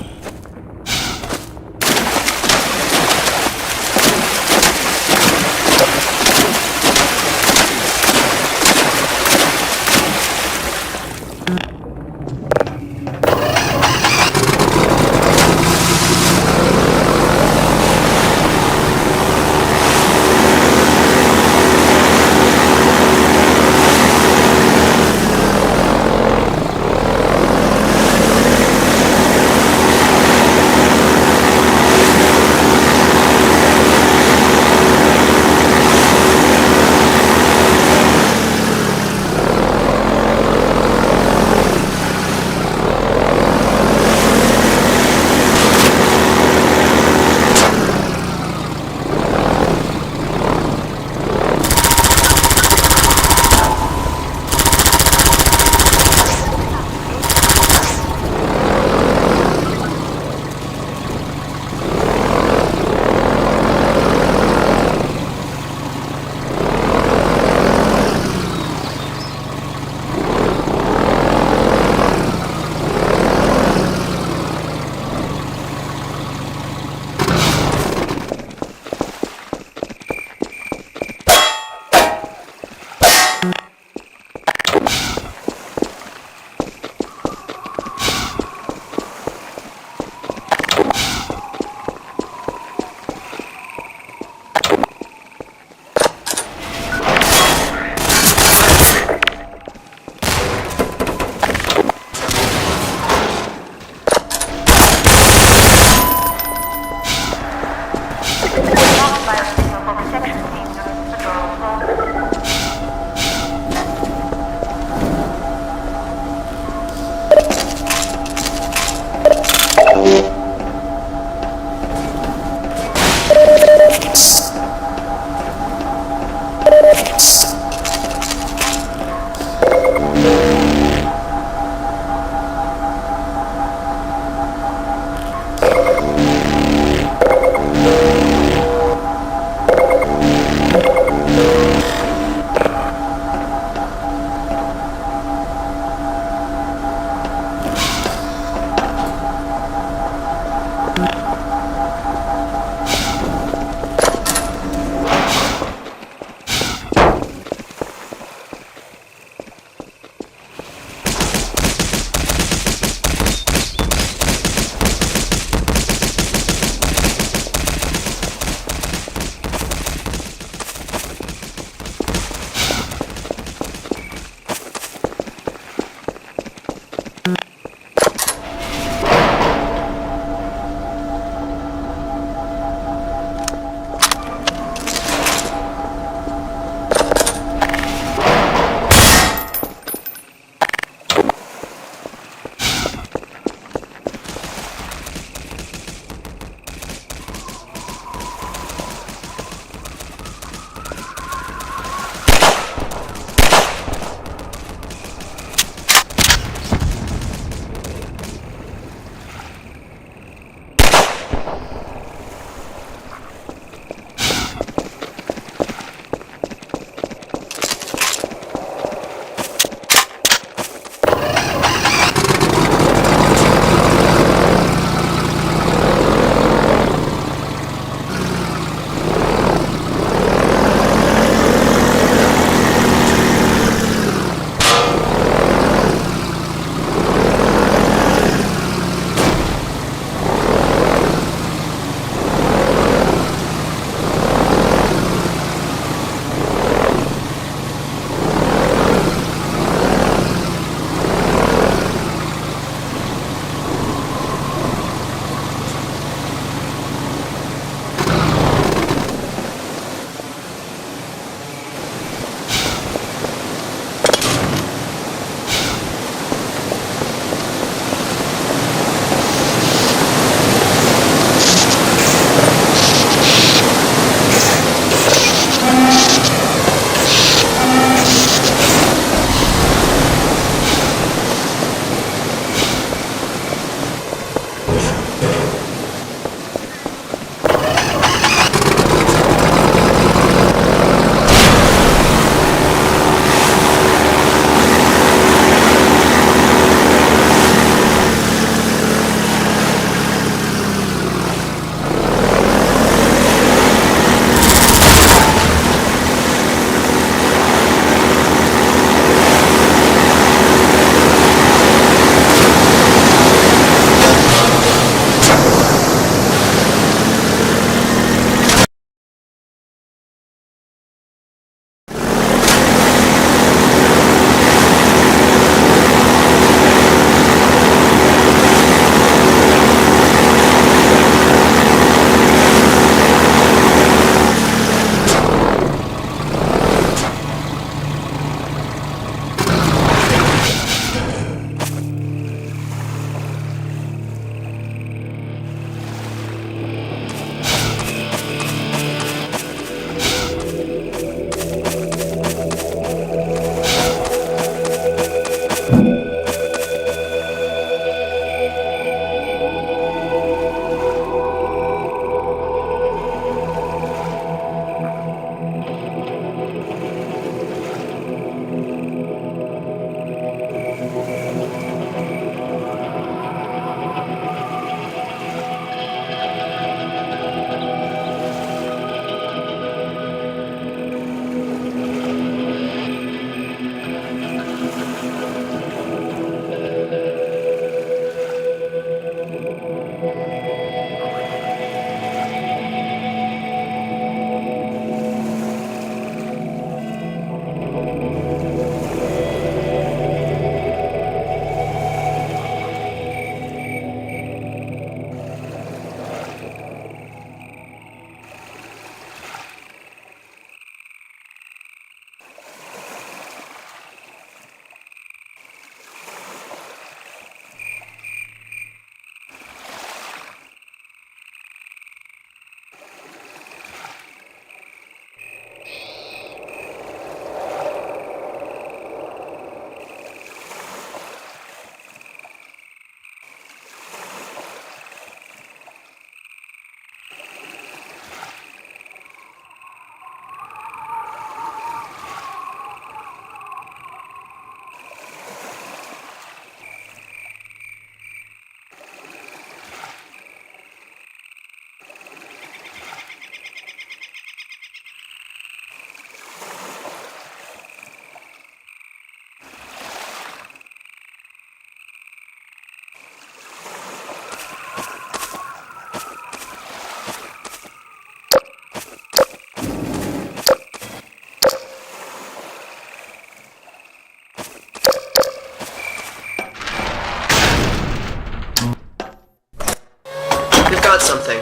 got something.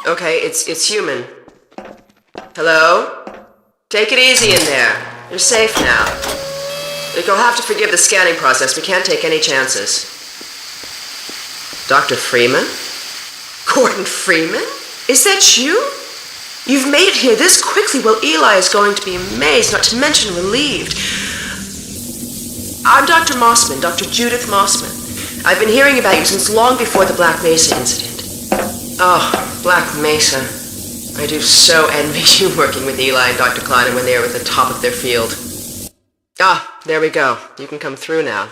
Okay, it's human. Hello? Take it easy in there. You're safe now. You'll have to forgive the scanning process. We can't take any chances. Dr. Freeman? Gordon Freeman? Is that you? You've made it here this quickly. Well, Eli is going to be amazed, not to mention relieved. I'm Dr. Mossman, Dr. Judith Mossman. I've been hearing about you since long before the Black Mesa incident. Oh, Black Mesa. I do so envy you working with Eli and Dr. Kleiner when they were at the top of their field. Ah, there we go. You can come through now.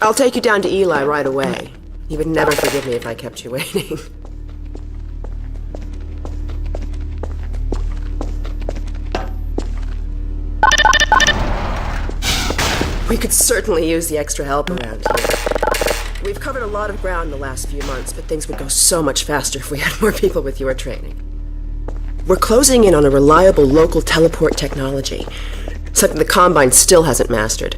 I'll take you down to Eli right away. He would never forgive me if I kept you waiting. We could certainly use the extra help around here. We've covered a lot of ground in the last few months, but things would go so much faster if we had more people with your training. We're closing in on a reliable local teleport technology, something the Combine still hasn't mastered.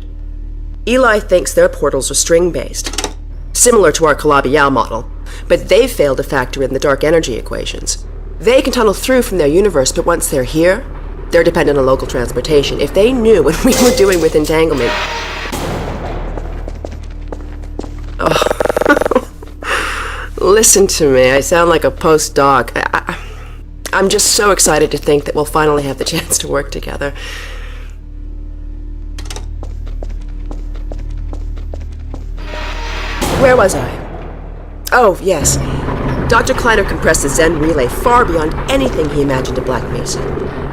Eli thinks their portals are string-based, similar to our Calabi-Yau model, but they've failed to factor in the dark energy equations. They can tunnel through from their universe, but once they're here, they're dependent on local transportation. If they knew what we were doing with entanglement... Oh. Listen to me, I sound like a postdoc. I'm just so excited to think that we'll finally have the chance to work together. Where was I? Oh, yes. Dr. Kleiner compressed the Zen relay far beyond anything he imagined at Black Mesa.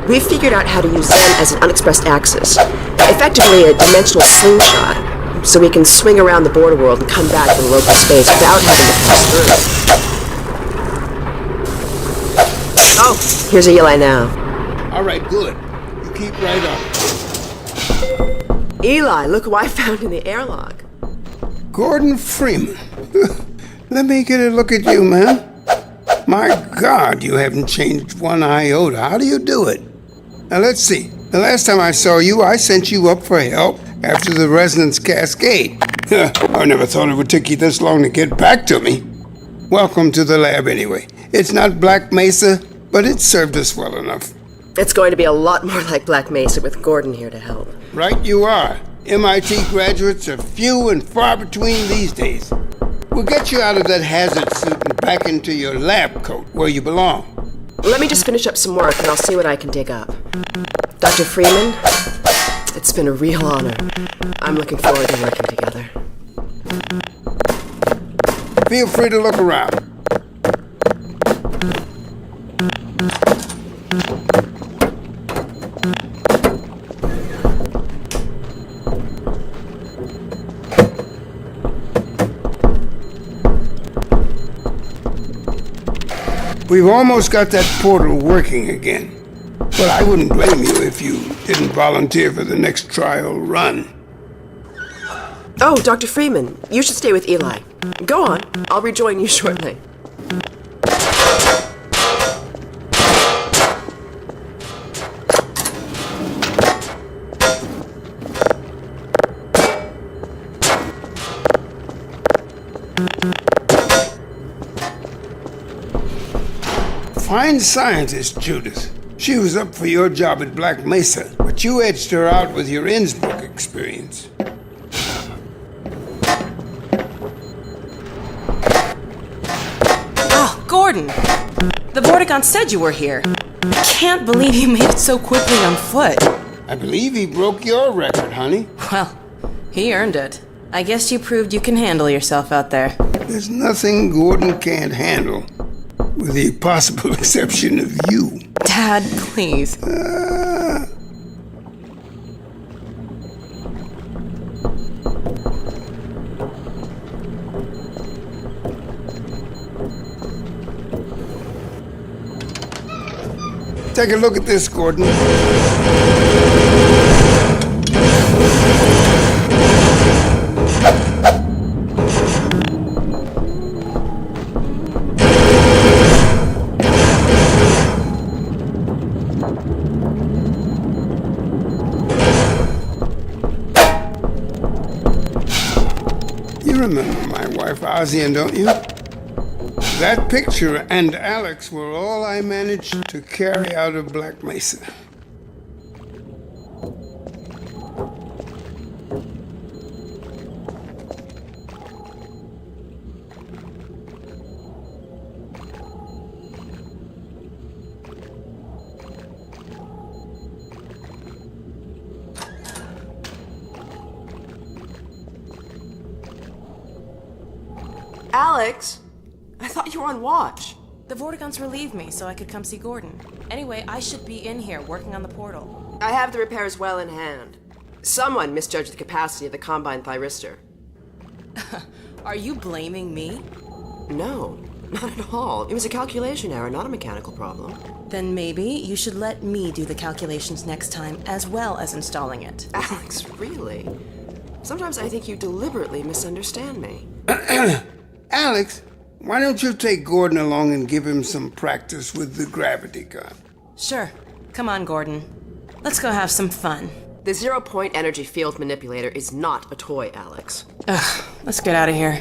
We've figured out how to use Zen as an unexpressed axis, effectively a dimensional slingshot, so we can swing around the border world and come back to the local space without having to pass through. Oh, here's Eli now. All right, good. You keep right up. Eli, look who I found in the airlock. Gordon Freeman. Let me get a look at you, man. My God, you haven't changed one iota. How do you do it? Now, let's see. The last time I saw you, I sent you up for help after the resonance cascade. I never thought it would take you this long to get back to me. Welcome to the lab, anyway. It's not Black Mesa, but it served us well enough. It's going to be a lot more like Black Mesa with Gordon here to help. Right you are. MIT graduates are few and far between these days. We'll get you out of that hazard suit and back into your lab coat where you belong. Let me just finish up some work and I'll see what I can dig up. Dr. Freeman, it's been a real honor. I'm looking forward to working together. Feel free to look around. We've almost got that portal working again. But I wouldn't blame you if you didn't volunteer for the next trial run. Oh, Dr. Freeman, you should stay with Eli. Go on, I'll rejoin you shortly. Fine scientist, Judith. She was up for your job at Black Mesa, but you edged her out with your Innsbruck experience. Oh, Gordon! The Vortigaunt said you were here. Can't believe you made it so quickly on foot. I believe he broke your record, honey. Well, he earned it. I guess you proved you can handle yourself out there. There's nothing Gordon can't handle, with the possible exception of you. Dad, please. Take a look at this, Gordon. remember my wife Ozian, don't you? That picture and Alex were all I managed to carry out of Black Mesa. Alex, I thought you were on watch. The Vortigaunts relieved me so I could come see Gordon. Anyway, I should be in here working on the portal. I have the repairs well in hand. Someone misjudged the capacity of the Combine Thyristor. Are you blaming me? No, not at all. It was a calculation error, not a mechanical problem. Then maybe you should let me do the calculations next time, as well as installing it. Alex, really? Sometimes I think you deliberately misunderstand me. Alex, why don't you take Gordon along and give him some practice with the gravity gun? Sure. Come on, Gordon. Let's go have some fun. The zero-point energy field manipulator is not a toy, Alex. Ugh, let's get out of here.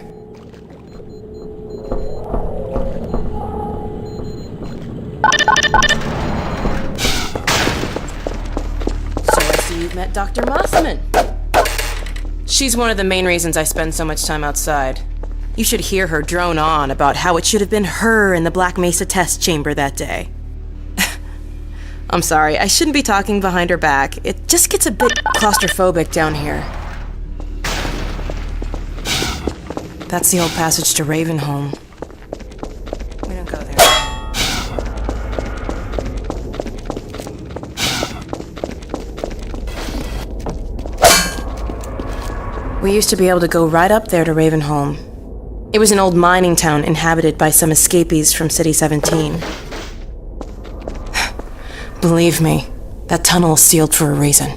So I see you've met Dr. Mothman. She's one of the main reasons I spend so much time outside. You should hear her drone on about how it should have been her in the Black Mesa test chamber that day. I'm sorry, I shouldn't be talking behind her back. It just gets a bit claustrophobic down here. That's the old passage to Ravenholm. We don't go there. We used to be able to go right up there to Ravenholm. It was an old mining town inhabited by some escapees from City 17. Believe me, that tunnel is sealed for a reason.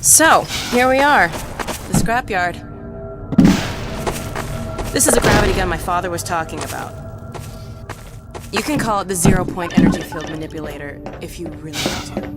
So, here we are. The scrapyard. This is a gravity gun my father was talking about. You can call it the zero-point energy field manipulator if you really want to.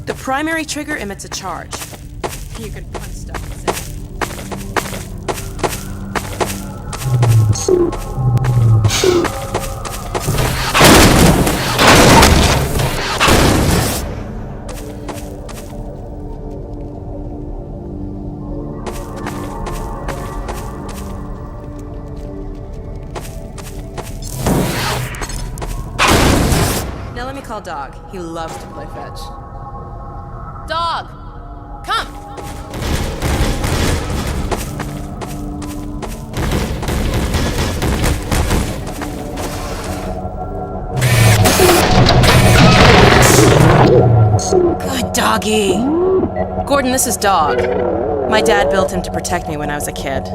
The primary trigger emits a charge. You can punch stuff with it. Now let me call Dog. He loves to play fetch. Dog! Come! Good doggy. Gordon, this is Dog. My dad built him to protect me when I was a kid.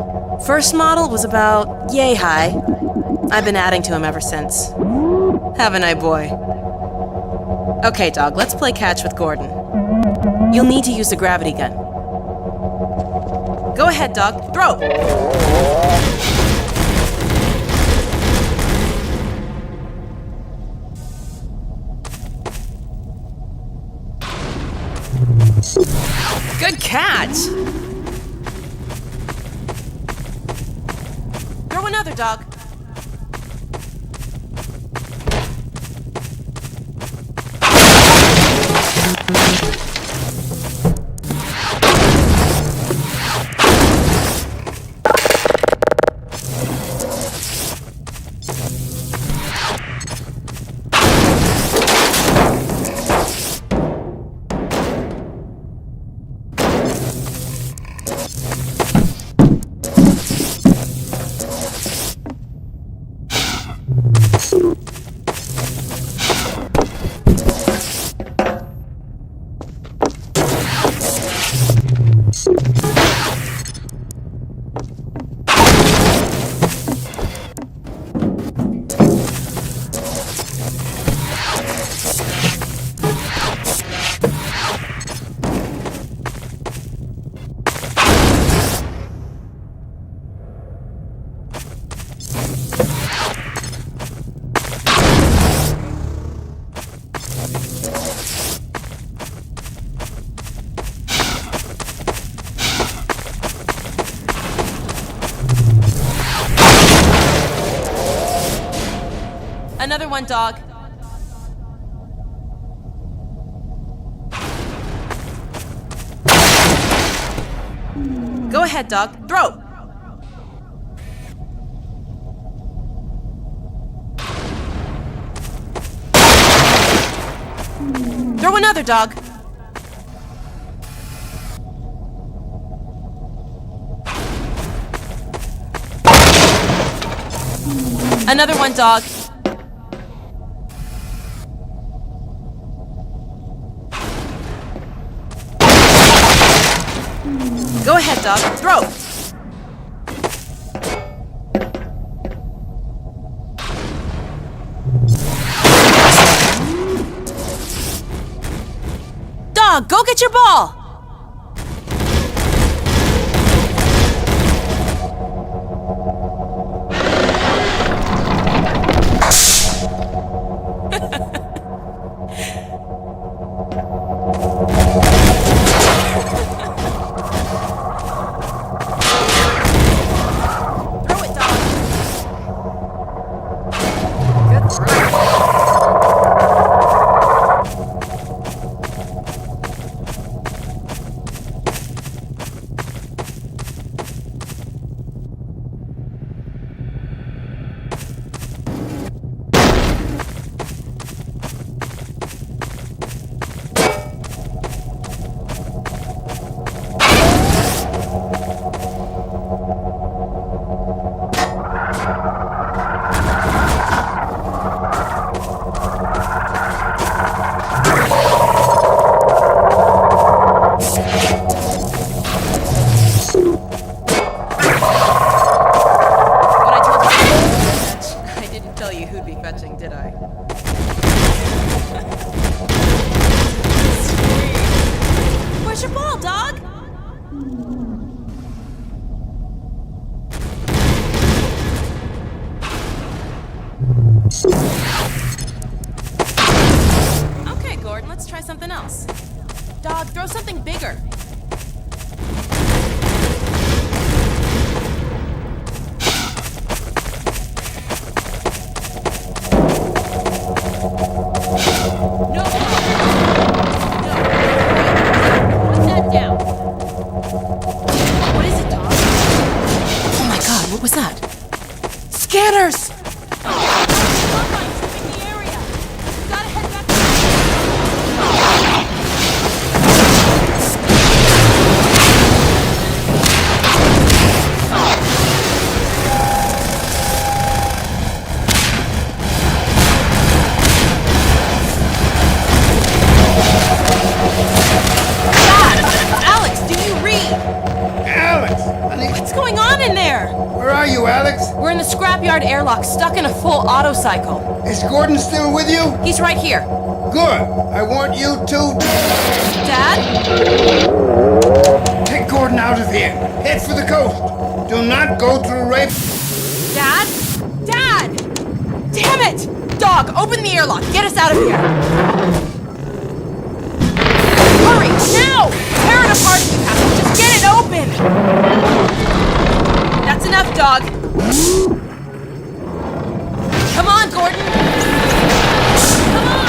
First model was about yay high. I've been adding to him ever since. Haven't I, boy? Okay, dog, let's play catch with Gordon. You'll need to use the gravity gun. Go ahead, dog. Throw! Good catch! Throw another, dog. Another one, dog. Go ahead, dog. Throw! Throw another, dog. Another one, dog. Go ahead, dog. Throw! Dog, go get your ball! Okay, Gordon, let's try something else. Dog, throw something bigger. Scanners! Alex, do you read? father! Where are you, Alex? We're in the scrapyard airlock, stuck in a full auto cycle. Is Gordon still with you? He's right here. Good. I want you to... Dad? Take Gordon out of here. Head for the coast. Do not go through Raven... Dad? Dad! Damn it! Dog, open the airlock. Get us out of here. Hurry, now! Tear it apart if you have to. Just get it open! That's enough, dog. Come on, Gordon! Come on!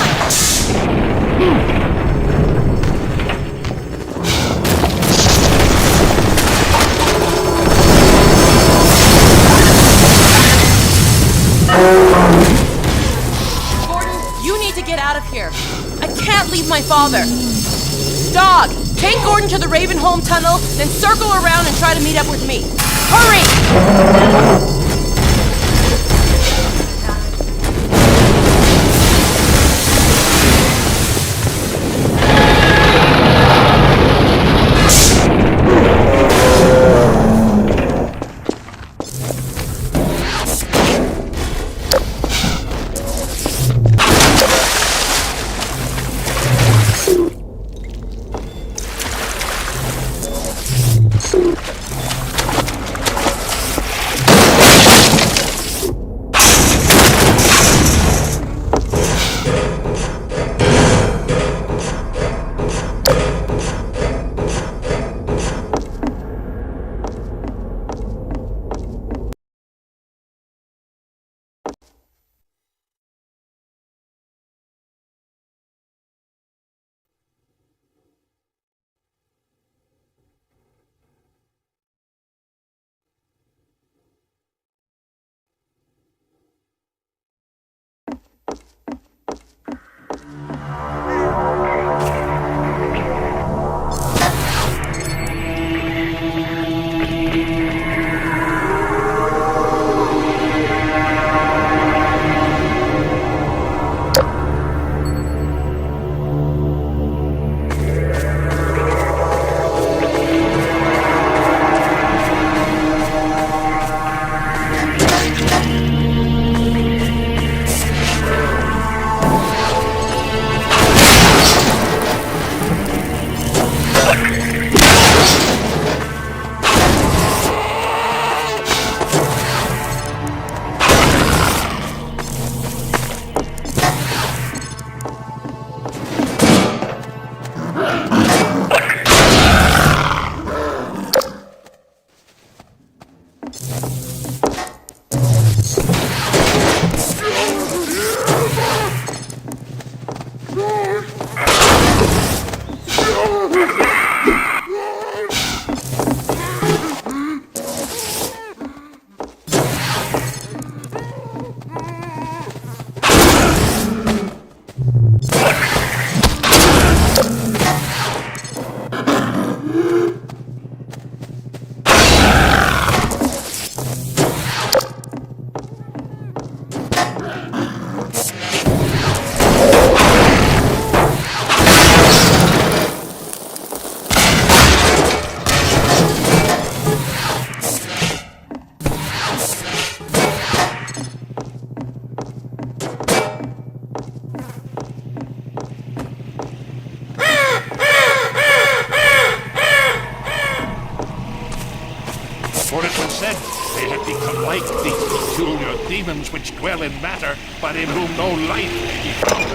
Gordon, you need to get out of here. I can't leave my father. Dog, take Gordon to the Ravenholm tunnel, then circle around and try to meet up with me. Hurry! For it was said they had become like these peculiar demons which dwell in matter, but in whom no life may be found.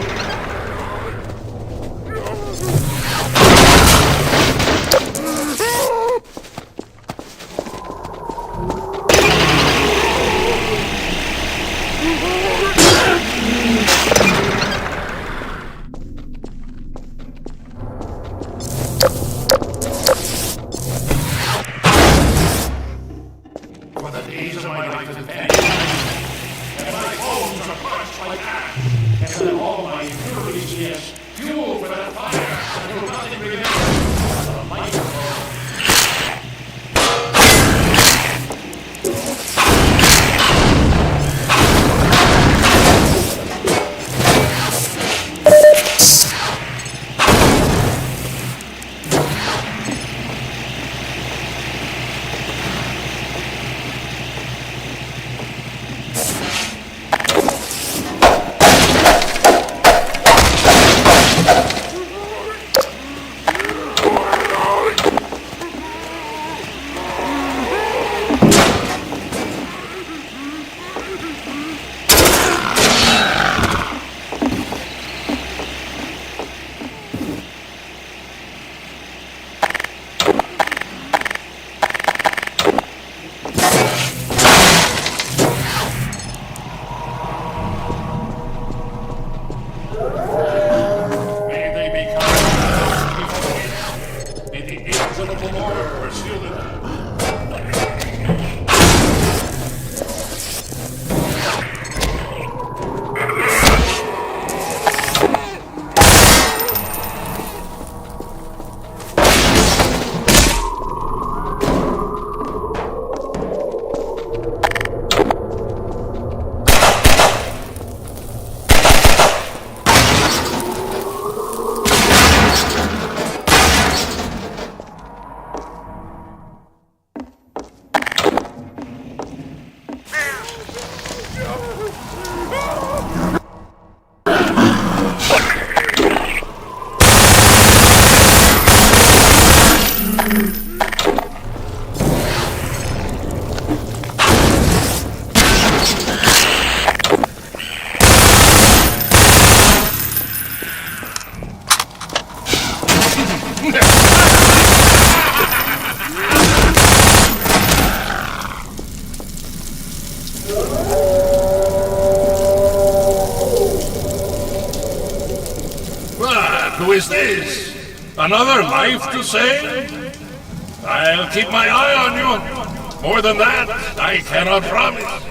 Who is this? Another life to save? I'll keep my eye on you. More than that, I cannot promise.